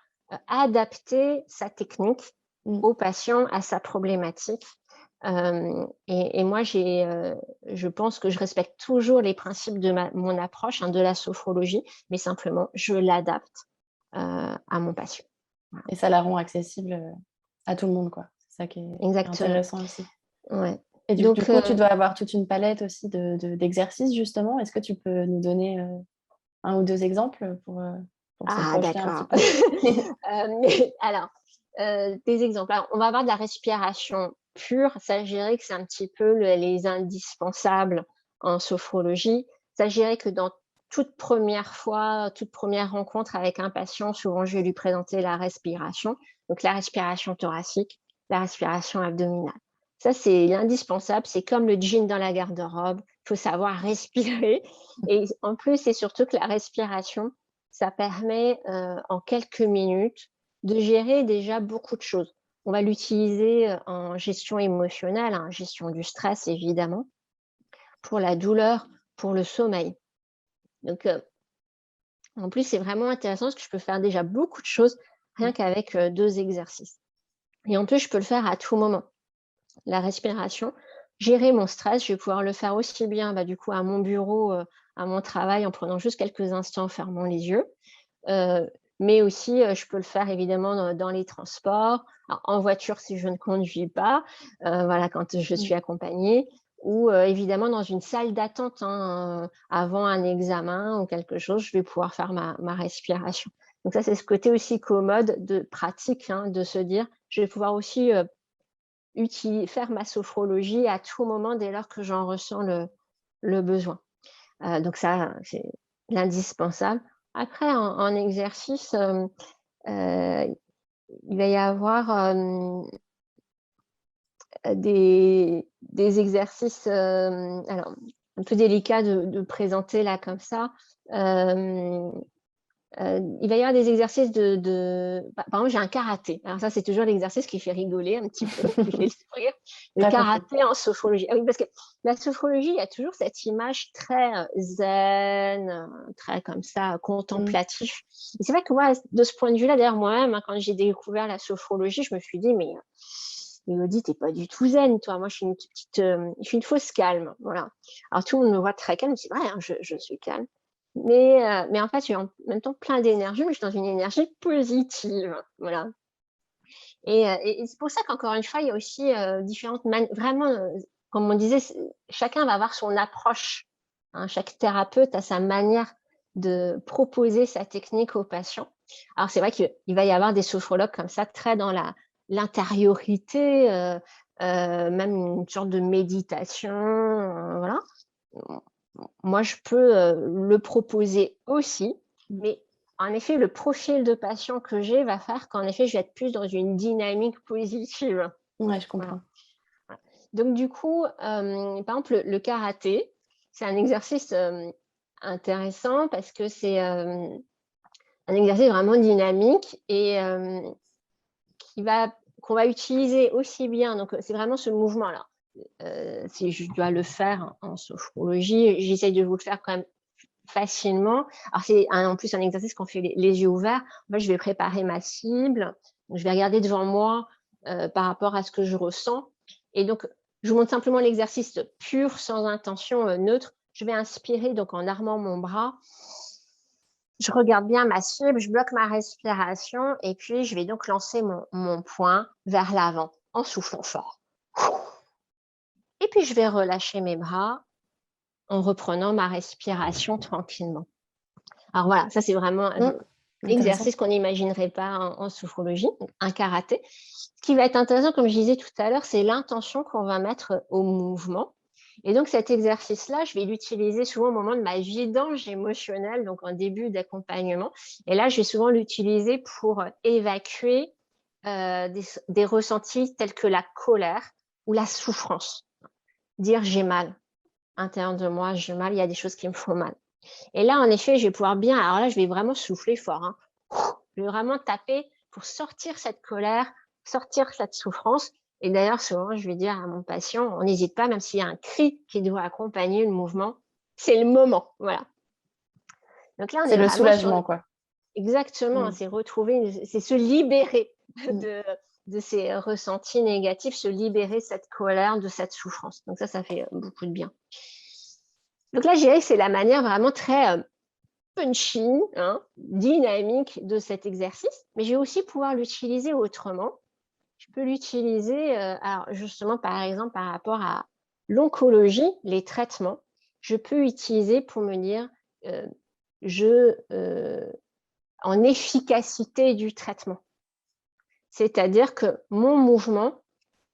adapter sa technique au patient, à sa problématique. Et moi, je pense que je respecte toujours les principes de mon approche de la sophrologie, mais simplement, je l'adapte à mon patient. Voilà. Et ça la rend accessible à tout le monde, quoi. C'est ça qui est Exactement. intéressant aussi. Ouais. Et du Donc, coup, tu dois avoir toute une palette aussi d'exercices, justement. Est-ce que tu peux nous donner un ou deux exemples pour se projeter un petit d'accord. peu? Alors, des exemples. Alors, on va avoir de la respiration pure. Ça, je dirais que c'est un petit peu les indispensables en sophrologie. Ça, je dirais que dans toute première fois, toute première rencontre avec un patient, souvent, je vais lui présenter la respiration. Donc, la respiration thoracique, la respiration abdominale. Ça, c'est l'indispensable. C'est comme le jean dans la garde-robe. Il faut savoir respirer. Et en plus, et surtout que la respiration, ça permet en quelques minutes de gérer déjà beaucoup de choses. On va l'utiliser en gestion émotionnelle, gestion du stress évidemment, pour la douleur, pour le sommeil. Donc, en plus, c'est vraiment intéressant parce que je peux faire déjà beaucoup de choses rien qu'avec 2 exercices. Et en plus, je peux le faire à tout moment. La respiration, gérer mon stress, je vais pouvoir le faire aussi bien du coup à mon bureau, à mon travail, en prenant juste quelques instants, en fermant les yeux. Mais aussi, je peux le faire évidemment dans les transports, alors en voiture si je ne conduis pas, voilà, quand je suis accompagnée, ou évidemment dans une salle d'attente, avant un examen ou quelque chose, je vais pouvoir faire ma respiration. Donc ça, c'est ce côté aussi commode de pratique, de se dire: «Je vais pouvoir aussi, faire ma sophrologie à tout moment dès lors que j'en ressens le besoin». Donc ça, c'est l'indispensable. Après en exercice, il va y avoir, des exercices, alors un peu délicat de présenter là comme ça. Hem Il va y avoir des exercices par exemple, j'ai un karaté. Alors ça, c'est toujours l'exercice qui fait rigoler un petit peu, qui fait sourire. Le Pas facile. karaté en sophrologie. Ah oui, parce que la sophrologie, il y a toujours cette image très, zen, très comme ça, contemplatif. Et c'est vrai que moi, de ce point de vue-là, d'ailleurs moi-même, quand j'ai découvert la sophrologie, je me suis dit: «Mais Élodie, tu pas du tout zen, toi. Moi, je suis une petite, je suis une fausse calme», voilà. Alors tout le monde me voit très calme, c'est vrai, je suis calme. Mais en fait, je suis en même temps plein d'énergie, mais je suis dans une énergie positive, voilà. Et c'est pour ça qu'encore une fois, il y a aussi, différentes vraiment, comme on disait, chacun va avoir son approche, Chaque thérapeute a sa manière de proposer sa technique aux patients. Alors c'est vrai qu'il va y avoir des sophrologues comme ça, très dans l'intériorité, même une sorte de méditation, voilà. Moi, je peux, le proposer aussi, mais en effet, le profil de patient que j'ai va faire qu'en effet, je vais être plus dans une dynamique positive. Ouais, je Voilà. comprends. Donc du coup, par exemple, le karaté, c'est un exercice, intéressant parce que c'est, un exercice vraiment dynamique et qui va qu'on va utiliser aussi bien donc c'est vraiment ce mouvement. Alors, si je dois le faire en sophrologie, j'essaye de vous le faire quand même facilement. Alors c'est en plus un exercice qu'on fait les yeux ouverts. En fait, je vais préparer ma cible, je vais regarder devant moi, par rapport à ce que je ressens et donc je vous montre simplement l'exercice pur, sans intention, neutre. Je vais inspirer donc en armant mon bras. Je regarde bien ma cible, je bloque ma respiration et puis je vais donc lancer mon poing vers l'avant en soufflant fort. Et puis je vais relâcher mes bras en reprenant ma respiration tranquillement. Alors voilà, ça c'est vraiment un Intéressant. exercice qu'on n'imaginerait pas en sophrologie, un karaté. Ce qui va être intéressant, comme je disais tout à l'heure, c'est l'intention qu'on va mettre au mouvement. Et donc cet exercice-là, je vais l'utiliser souvent au moment de ma vidange émotionnelle, donc en début d'accompagnement. Et là, je vais souvent l'utiliser pour évacuer des ressentis tels que la colère ou la souffrance. Dire j'ai mal, à l'intérieur de moi, j'ai mal, il y a des choses qui me font mal. Et là, en effet, je vais pouvoir bien, alors là, je vais vraiment souffler fort. Je vais vraiment taper pour sortir cette colère, sortir cette souffrance. Et d'ailleurs, souvent, je vais dire à mon patient, on n'hésite pas, même s'il y a un cri qui doit accompagner le mouvement, c'est le moment. Voilà. Donc là, on C'est est le vraiment sur soulagement, quoi. exactement, c'est retrouver, c'est se libérer de, de ces ressentis négatifs, se libérer de cette colère, de cette souffrance. Donc ça fait beaucoup de bien. Donc là, je dirais que c'est la manière vraiment très punchy, hein, dynamique de cet exercice, mais je vais aussi pouvoir l'utiliser autrement. Je peux l'utiliser, alors justement, par exemple, par rapport à l'oncologie, les traitements, je peux utiliser pour me dire, en efficacité du traitement. C'est-à-dire que mon mouvement,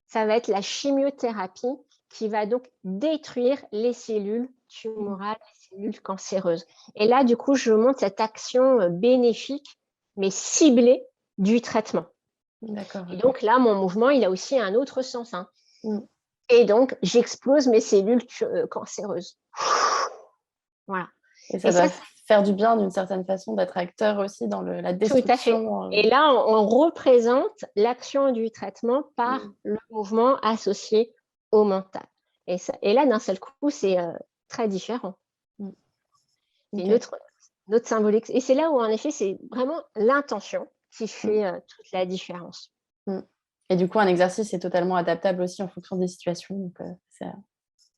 ça va être la chimiothérapie qui va donc détruire les cellules tumorales, les cellules cancéreuses. Et là, du coup, je montre cette action bénéfique, mais ciblée du traitement. D'accord. Et donc là, mon mouvement, il a aussi un autre sens. Hein. Mm. Et donc, j'explose mes cellules cancéreuses. Voilà. Et ça doit faire du bien d'une certaine façon d'être acteur aussi dans la destruction. Tout à fait. Et là, on représente l'action du traitement par le mouvement associé au mental. Et là, d'un seul coup, c'est très différent. C'est une autre symbolique. Et c'est là où, en effet, c'est vraiment l'intention qui fait toute la différence. Et du coup, un exercice est totalement adaptable aussi en fonction des situations. Donc, c'est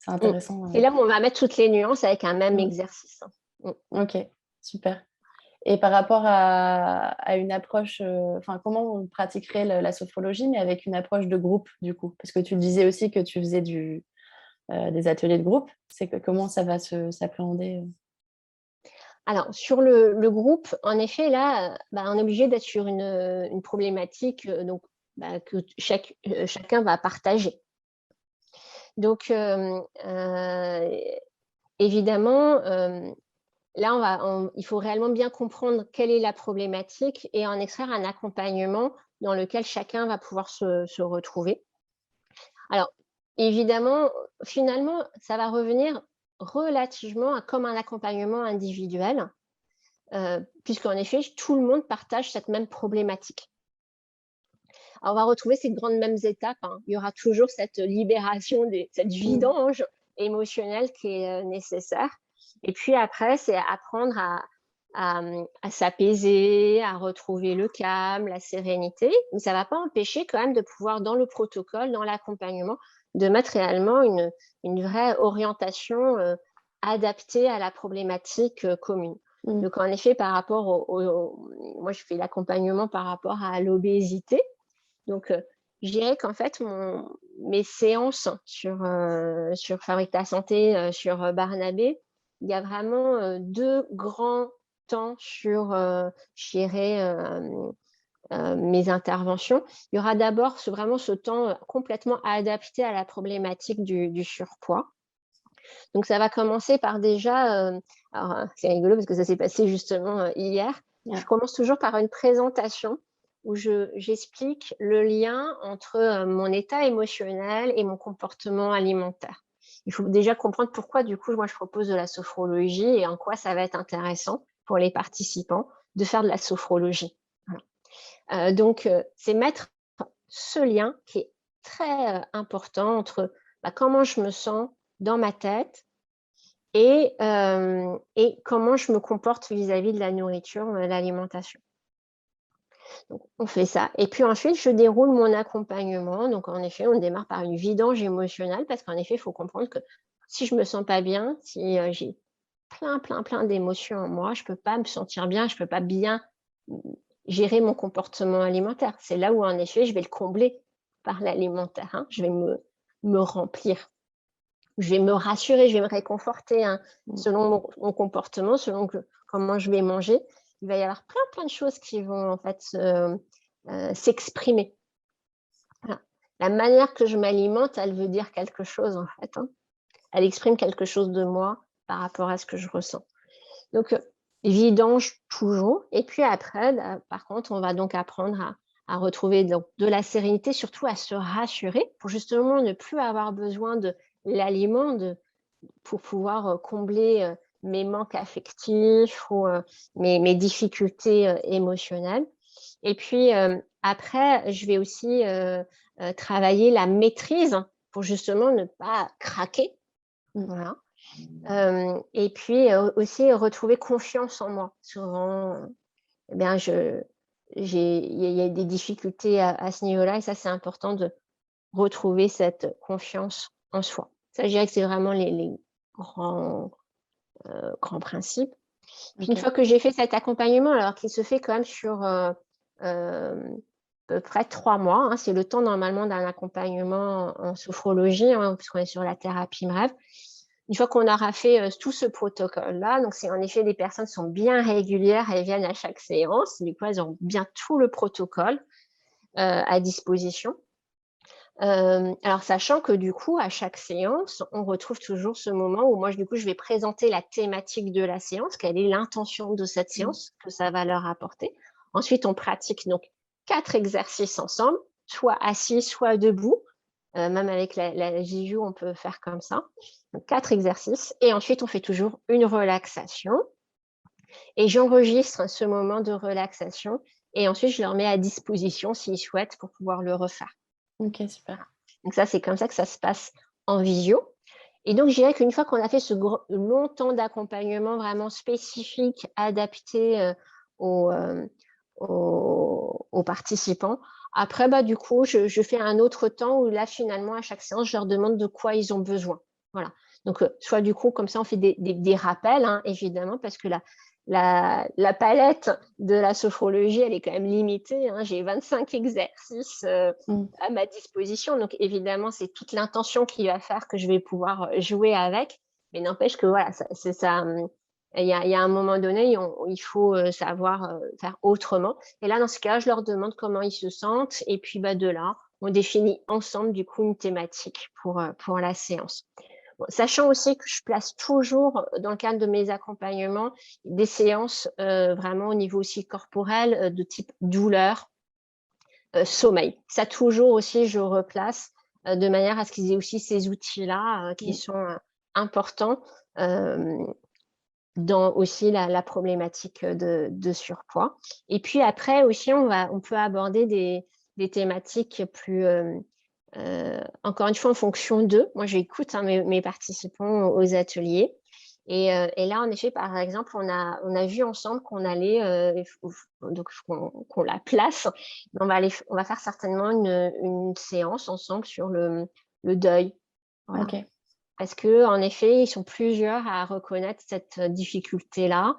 intéressant. C'est là où on va mettre toutes les nuances avec un même exercice. Ok, super. Et par rapport à une approche, comment on pratiquerait la sophrologie, mais avec une approche de groupe, du coup? Parce que tu disais aussi que tu faisais des ateliers de groupe. Comment ça va s'appréhender? Alors, sur le groupe, en effet, là, on est obligé d'être sur une problématique que chacun va partager. Donc, évidemment, là, il faut réellement bien comprendre quelle est la problématique et en extraire un accompagnement dans lequel chacun va pouvoir se retrouver. Alors, évidemment, finalement, ça va revenir relativement comme un accompagnement individuel, puisqu'en effet, tout le monde partage cette même problématique. Alors, on va retrouver ces grandes mêmes étapes. Hein. Il y aura toujours cette libération, cette vidange émotionnelle qui est nécessaire. Et puis après, c'est apprendre à s'apaiser, à retrouver le calme, la sérénité. Mais ça ne va pas empêcher quand même de pouvoir, dans le protocole, dans l'accompagnement, de mettre réellement une vraie orientation adaptée à la problématique commune. Donc, en effet, par rapport moi, je fais l'accompagnement par rapport à l'obésité. Donc, je dirais qu'en fait, mes séances sur Fabrique ta santé, sur Barnabé, il y a vraiment 2 grands temps sur, je dirais, mes interventions. Il y aura d'abord vraiment ce temps complètement adapté à la problématique du surpoids. Donc, ça va commencer par déjà, alors c'est rigolo parce que ça s'est passé justement hier. Je commence toujours par une présentation où j'explique le lien entre mon état émotionnel et mon comportement alimentaire. Il faut déjà comprendre pourquoi, du coup, moi, je propose de la sophrologie et en quoi ça va être intéressant pour les participants de faire de la sophrologie. Voilà. Donc, c'est mettre ce lien qui est très important entre comment je me sens dans ma tête et comment je me comporte vis-à-vis de la nourriture, de l'alimentation. Donc, on fait ça. Et puis ensuite, je déroule mon accompagnement. Donc, en effet, on démarre par une vidange émotionnelle parce qu'en effet, il faut comprendre que si je ne me sens pas bien, si j'ai plein d'émotions en moi, je ne peux pas me sentir bien, je ne peux pas bien gérer mon comportement alimentaire. C'est là où, en effet, je vais le combler par l'alimentaire. Hein. Je vais me remplir. Je vais me rassurer, je vais me réconforter selon mon comportement, selon comment je vais manger. Il va y avoir plein de choses qui vont en fait s'exprimer. Voilà. La manière que je m'alimente, elle veut dire quelque chose en fait. Hein. Elle exprime quelque chose de moi par rapport à ce que je ressens. Donc, vidange toujours. Et puis après, par contre, on va donc apprendre à retrouver donc, de la sérénité, surtout à se rassurer pour justement ne plus avoir besoin de l'aliment, pour pouvoir combler mes manques affectifs ou mes difficultés émotionnelles. Et puis après, je vais aussi travailler la maîtrise pour justement ne pas craquer. Voilà. Et puis aussi retrouver confiance en moi. Souvent, y a des difficultés à ce niveau-là, et ça, c'est important de retrouver cette confiance en soi. Ça, je dirais que c'est vraiment les grands, grands principes. Puis une Ok. fois que j'ai fait cet accompagnement, alors qu'il se fait quand même sur à peu près 3 mois, hein, c'est le temps normalement d'un accompagnement en sophrologie, hein, puisqu'on est sur la thérapie brève. Une fois qu'on aura fait tout ce protocole-là, donc c'est en effet des personnes qui sont bien régulières, elles viennent à chaque séance, du coup elles ont bien tout le protocole à disposition. Alors sachant que du coup, à chaque séance, on retrouve toujours ce moment où moi, du coup, je vais présenter la thématique de la séance, quelle est l'intention de cette séance, que ça va leur apporter. Ensuite, on pratique donc 4 exercices ensemble, soit assis, soit debout. Même avec la JU, on peut faire comme ça. Donc 4 exercices. Et ensuite, on fait toujours une relaxation. Et j'enregistre ce moment de relaxation. Et ensuite, je leur mets à disposition s'ils souhaitent pour pouvoir le refaire. Ok, super. Donc ça, c'est comme ça que ça se passe en visio. Et donc, je dirais qu'une fois qu'on a fait ce long temps d'accompagnement vraiment spécifique, adapté aux, aux participants, après, bah, du coup, je fais un autre temps où là, finalement, à chaque séance, je leur demande de quoi ils ont besoin. Voilà. Donc, soit du coup, comme ça, on fait des rappels, hein, évidemment, parce que la palette de la sophrologie, elle est quand même limitée, hein. J'ai 25 exercices à ma disposition. Donc, évidemment, c'est toute l'intention qui va faire que je vais pouvoir jouer avec. Mais n'empêche que, voilà, c'est ça. Il y a un moment donné, il faut savoir faire autrement. Et là, dans ce cas, je leur demande comment ils se sentent. Et puis, bah, de là, on définit ensemble, du coup, une thématique pour la séance. Bon, sachant aussi que je place toujours, dans le cadre de mes accompagnements, des séances vraiment au niveau aussi corporel, de type douleur, sommeil. Ça, toujours aussi, je replace de manière à ce qu'ils aient aussi ces outils-là qui sont importants dans aussi la problématique de surpoids. Et puis après aussi, on peut aborder des thématiques plus, encore une fois, en fonction d'eux. Moi, j'écoute, hein, mes participants aux ateliers. Et là, en effet, par exemple, on a vu ensemble qu'on allait, donc qu'on la place. On va faire certainement une séance ensemble sur le deuil. Voilà. Ok. Parce que, en effet, ils sont plusieurs à reconnaître cette difficulté-là,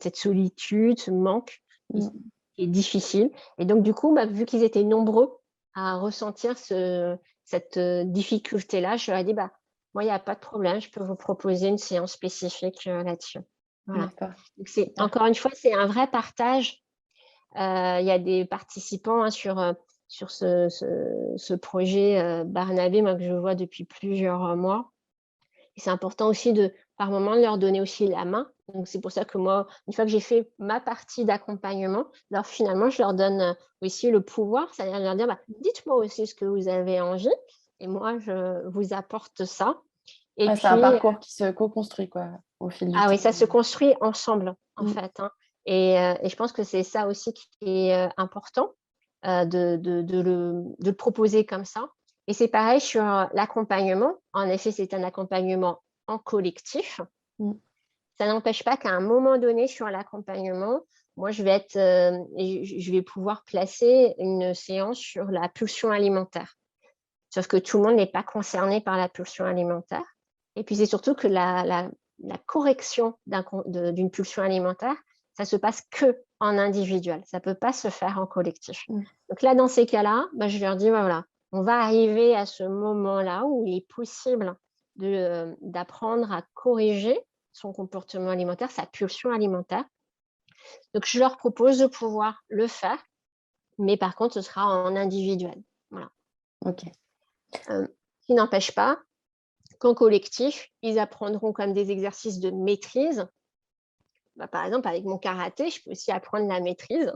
cette solitude, ce manque qui est difficile. Et donc, du coup, bah, vu qu'ils étaient nombreux à ressentir cette difficulté-là, je leur ai dit, bah, moi, il n'y a pas de problème, je peux vous proposer une séance spécifique là-dessus. Voilà. D'accord. Donc, encore une fois, c'est un vrai partage. Il y a des participants, hein, sur ce projet Barnabé, moi, que je vois depuis plusieurs mois. Et c'est important aussi par moment, de leur donner aussi la main. Donc, c'est pour ça que moi, une fois que j'ai fait ma partie d'accompagnement, alors finalement, je leur donne aussi le pouvoir, c'est-à-dire leur dire, bah, dites-moi aussi ce que vous avez envie, et moi, je vous apporte ça. Et Ouais, c'est un puis, parcours qui se co-construit quoi, au fil du ah oui, temps. ça se construit ensemble, en fait, hein. Et je pense que c'est ça aussi qui est important, de le proposer comme ça. Et c'est pareil sur l'accompagnement. En effet, c'est un accompagnement en collectif. Mm. Ça n'empêche pas qu'à un moment donné sur l'accompagnement, moi, je vais pouvoir placer une séance sur la pulsion alimentaire. Sauf que tout le monde n'est pas concerné par la pulsion alimentaire. Et puis, c'est surtout que la correction d'une pulsion alimentaire, ça se passe que en individuel. Ça ne peut pas se faire en collectif. Donc là, dans ces cas-là, bah, je leur dis, voilà, on va arriver à ce moment-là où il est possible d'apprendre à corriger son comportement alimentaire, sa pulsion alimentaire. Donc, je leur propose de pouvoir le faire, mais par contre, ce sera en individuel. Voilà. Ok. Qui n'empêche pas qu'en collectif, ils apprendront quand même des exercices de maîtrise. Bah, par exemple, avec mon karaté, je peux aussi apprendre la maîtrise,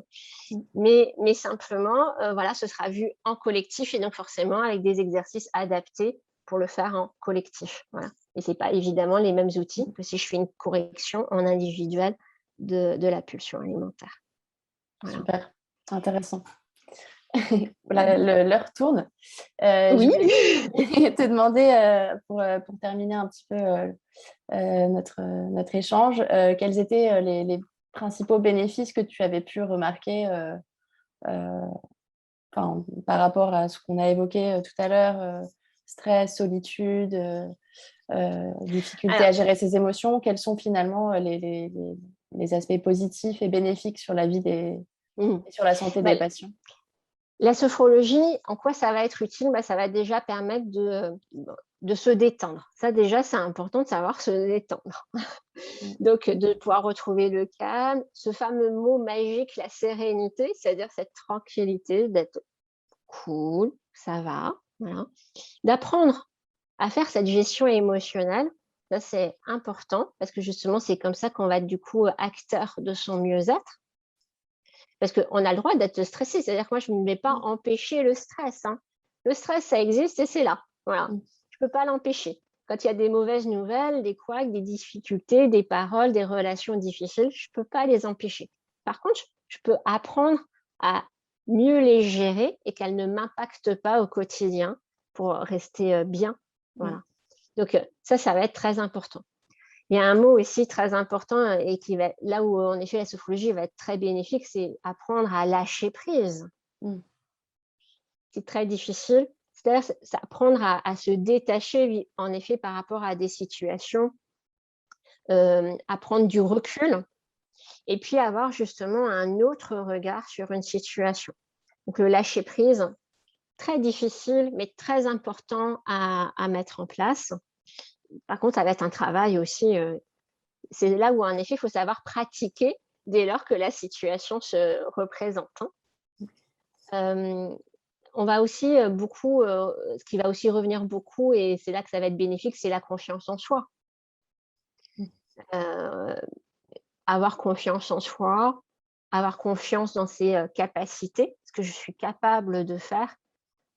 mais simplement, voilà, ce sera vu en collectif et donc forcément avec des exercices adaptés pour le faire en collectif. Voilà. Et ce n'est pas évidemment les mêmes outils que si je fais une correction en individuel de la pulsion alimentaire. Voilà. Super, intéressant. L'heure tourne. Je Oui. vais te demander, pour terminer un petit peu notre échange, quels étaient les principaux bénéfices que tu avais pu remarquer par rapport à ce qu'on a évoqué tout à l'heure, stress, solitude, difficulté Alors, à gérer ses émotions? Quels sont finalement les aspects positifs et bénéfiques sur la vie et sur la santé bah, des patients? la sophrologie, en quoi ça va être utile? Ça va déjà permettre de se détendre. Ça, déjà, c'est important de savoir se détendre. Donc, de pouvoir retrouver le calme, ce fameux mot magique, la sérénité, c'est-à-dire cette tranquillité, d'être cool, ça va, voilà. D'apprendre à faire cette gestion émotionnelle, ça c'est important parce que justement, c'est comme ça qu'on va être du coup acteur de son mieux-être. Parce qu'on a le droit d'être stressé, c'est-à-dire que moi, je ne vais pas empêcher le stress. Le stress, ça existe et c'est là. Voilà. Je ne peux pas l'empêcher. Quand il y a des mauvaises nouvelles, des couacs, des difficultés, des paroles, des relations difficiles, je ne peux pas les empêcher. Par contre, je peux apprendre à mieux les gérer et qu'elles ne m'impactent pas au quotidien pour rester bien. Voilà. Donc, ça va être très important. Il y a un mot aussi très important et qui va, là où en effet la sophrologie va être très bénéfique, c'est apprendre à lâcher prise. C'est très difficile. C'est-à-dire apprendre à se détacher en effet par rapport à des situations, à prendre du recul et puis avoir justement un autre regard sur une situation. Donc le lâcher prise, très difficile mais très important à mettre en place. Par contre, ça va être un travail aussi. C'est là où, en effet, il faut savoir pratiquer dès lors que la situation se représente. On va aussi beaucoup, ce qui va aussi revenir beaucoup, et c'est là que ça va être bénéfique, c'est la confiance en soi. Avoir confiance en soi, avoir confiance dans ses capacités, ce que je suis capable de faire.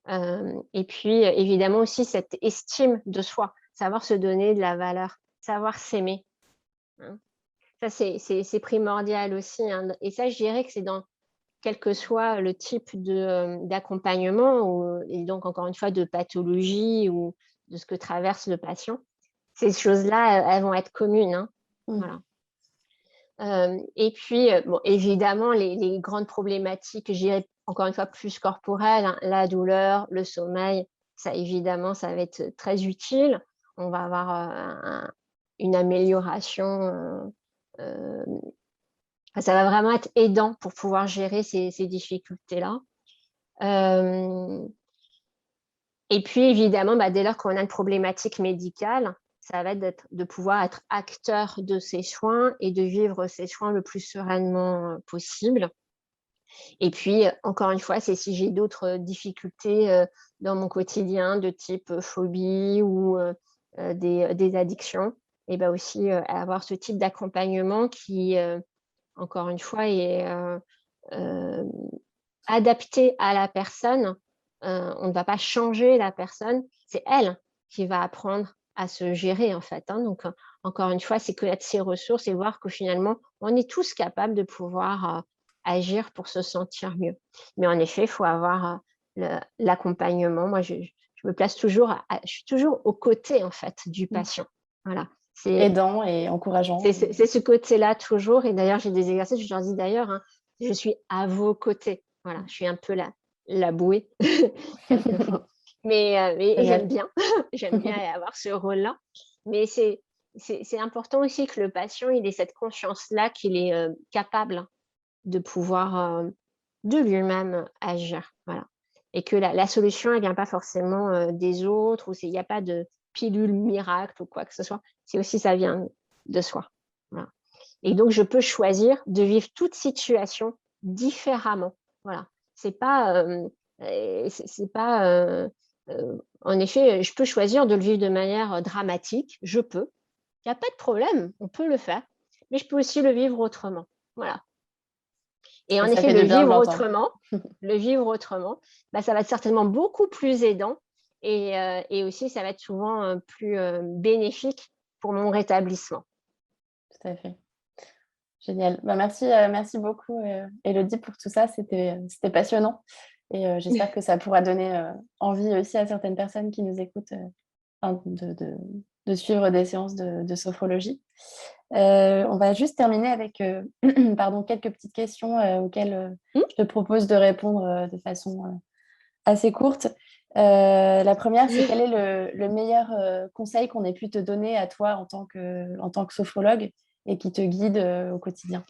Et puis, évidemment, aussi cette estime de soi, savoir se donner de la valeur, savoir s'aimer. Ça, c'est primordial aussi. Et ça, je dirais que c'est dans quel que soit le type d'accompagnement, et donc encore une fois de pathologie ou de ce que traverse le patient. Ces choses-là, elles vont être communes. Voilà. Et puis, bon, évidemment, les grandes problématiques, je dirais encore une fois plus corporelles, la douleur, le sommeil, ça évidemment, ça va être très utile. On va avoir une amélioration. Ça va vraiment être aidant pour pouvoir gérer ces difficultés-là. Et puis, évidemment, dès lors qu'on a une problématique médicale, ça va être de pouvoir être acteur de ses soins et de vivre ses soins le plus sereinement possible. Et puis, encore une fois, c'est si j'ai d'autres difficultés dans mon quotidien de type phobie ou des addictions, et aussi avoir ce type d'accompagnement qui, encore une fois, est adapté à la personne. On ne va pas changer la personne, c'est elle qui va apprendre à se gérer en fait. Donc, encore une fois, c'est connaître ses ressources et voir que finalement, on est tous capables de pouvoir agir pour se sentir mieux. Mais en effet, il faut avoir l'accompagnement. Moi, je me place toujours, je suis toujours aux côtés en fait du patient. Voilà. Aidant et encourageant. C'est ce côté-là toujours. Et d'ailleurs, j'ai des exercices, je leur dis d'ailleurs, je suis à vos côtés. Voilà, je suis un peu la bouée, quelquefois. Mais j'aime bien, j'aime bien avoir ce rôle-là. Mais c'est important aussi que le patient il ait cette conscience-là qu'il est capable de pouvoir de lui-même agir. Voilà. Et que la solution, elle ne vient pas forcément des autres, ou il n'y a pas de pilule miracle ou quoi que ce soit. C'est aussi, ça vient de soi. Voilà. Et donc, je peux choisir de vivre toute situation différemment. Voilà. C'est pas, en effet, je peux choisir de le vivre de manière dramatique. Je peux. Il n'y a pas de problème. On peut le faire. Mais je peux aussi le vivre autrement. Voilà. Et en effet, le vivre autrement, ça va être certainement beaucoup plus aidant et aussi, ça va être souvent plus bénéfique pour mon rétablissement. Tout à fait. Génial. Merci beaucoup, Élodie, pour tout ça. C'était passionnant. Et j'espère que ça pourra donner envie aussi à certaines personnes qui nous écoutent de suivre des séances de sophrologie. On va juste terminer avec pardon, quelques petites questions auxquelles je te propose de répondre de façon assez courte. La première, c'est quel est le meilleur conseil qu'on ait pu te donner à toi en tant que sophrologue et qui te guide au quotidien?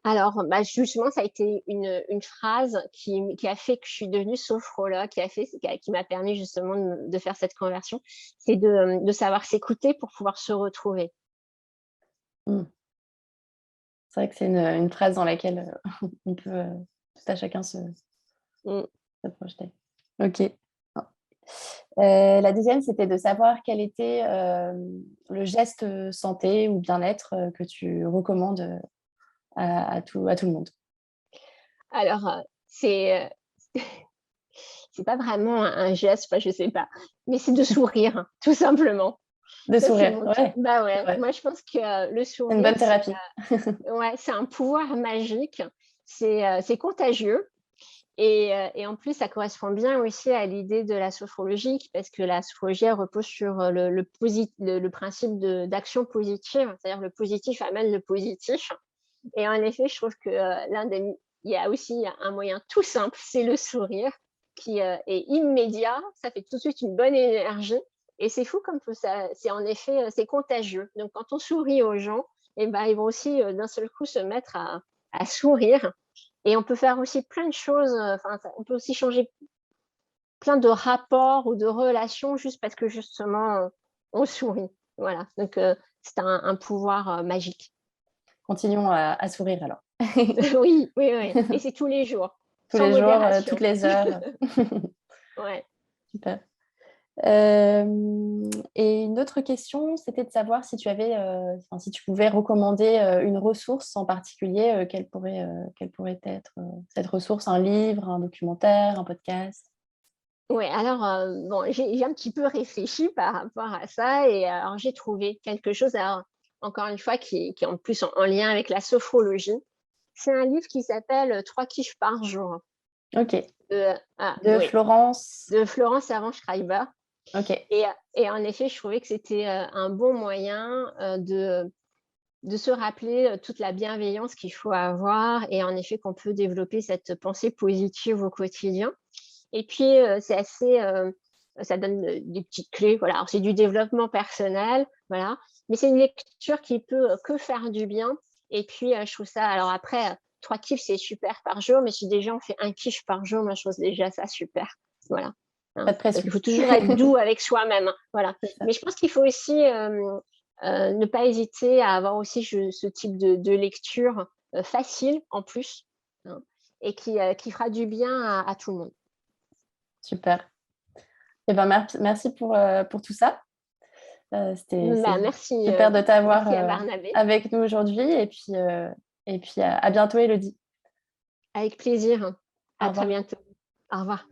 Alors, justement, ça a été une phrase qui a fait que je suis devenue sophrologue, qui m'a permis justement de faire cette conversion, c'est de savoir s'écouter pour pouvoir se retrouver. Mmh. C'est vrai que c'est une phrase dans laquelle on peut tout à chacun Mmh. se projeter. OK. La deuxième, c'était de savoir quel était le geste santé ou bien-être que tu recommandes à tout le monde. Alors, c'est pas vraiment un geste, enfin, je sais pas, mais c'est de sourire, tout simplement. De Ça, c'est sourire, mon ouais, bah, c'est ouais, vrai. moi, je pense que le C'est une sourire, bonne thérapie. ouais, c'est un pouvoir magique. C'est contagieux et en plus, ça correspond bien aussi à l'idée de la sophrologie parce que la sophrologie, elle repose sur, le principe d'action positive, c'est-à-dire le positif amène le positif et en effet, je trouve que, il y a aussi un moyen tout simple, c'est le sourire qui, est immédiat. Ça fait tout de suite une bonne énergie et c'est fou comme tout ça c'est en effet, c'est contagieux. Donc quand on sourit aux gens et ben, ils vont aussi, d'un seul coup se mettre à sourire et on peut faire aussi plein de choses, enfin, on peut aussi changer plein de rapports ou de relations juste parce que justement, on sourit. Voilà, donc c'est un pouvoir, magique. Continuons à sourire alors. Oui, oui, oui et c'est tous les jours, Tous sans les jours, toutes modération. les heures. Ouais. Super. Et une autre question, c'était de savoir si tu avais, enfin, si tu pouvais recommander une ressource en particulier, quelle pourrait être cette ressource, un livre, un documentaire, un podcast? Ouais, alors, bon, j'ai un petit peu réfléchi par rapport à ça et alors j'ai trouvé quelque chose, alors encore une fois qui est en plus en lien avec la sophrologie. C'est un livre qui s'appelle, «3 kiffs par jour» OK. De oui, Florence. de Florence Servan-Schreiber OK. et en effet, je trouvais que c'était, un bon moyen, de se rappeler, toute la bienveillance qu'il faut avoir et en effet qu'on peut développer cette pensée positive au quotidien. Et puis, c'est assez, ça donne, des petites clés, voilà. Alors c'est du développement personnel, voilà, mais c'est une lecture qui peut, que faire du bien et puis, je trouve ça alors après, 3 kiffs, c'est super par jour, mais si déjà on fait 1 kiff par jour, moi je trouve déjà ça super. Voilà, Pas hein. de Parce pression. qu'il faut toujours être doux avec soi-même, hein, voilà. C'est ça. Mais je pense qu'il faut aussi, ne pas hésiter à avoir aussi ce type de lecture, facile en plus, hein, et qui fera du bien à tout le monde. Super. Et ben, merci pour tout ça. C'est Bah, merci, super de t'avoir, merci à Barnabé. avec nous aujourd'hui et puis à bientôt Élodie. Avec plaisir. Au À très revoir. bientôt. Au revoir.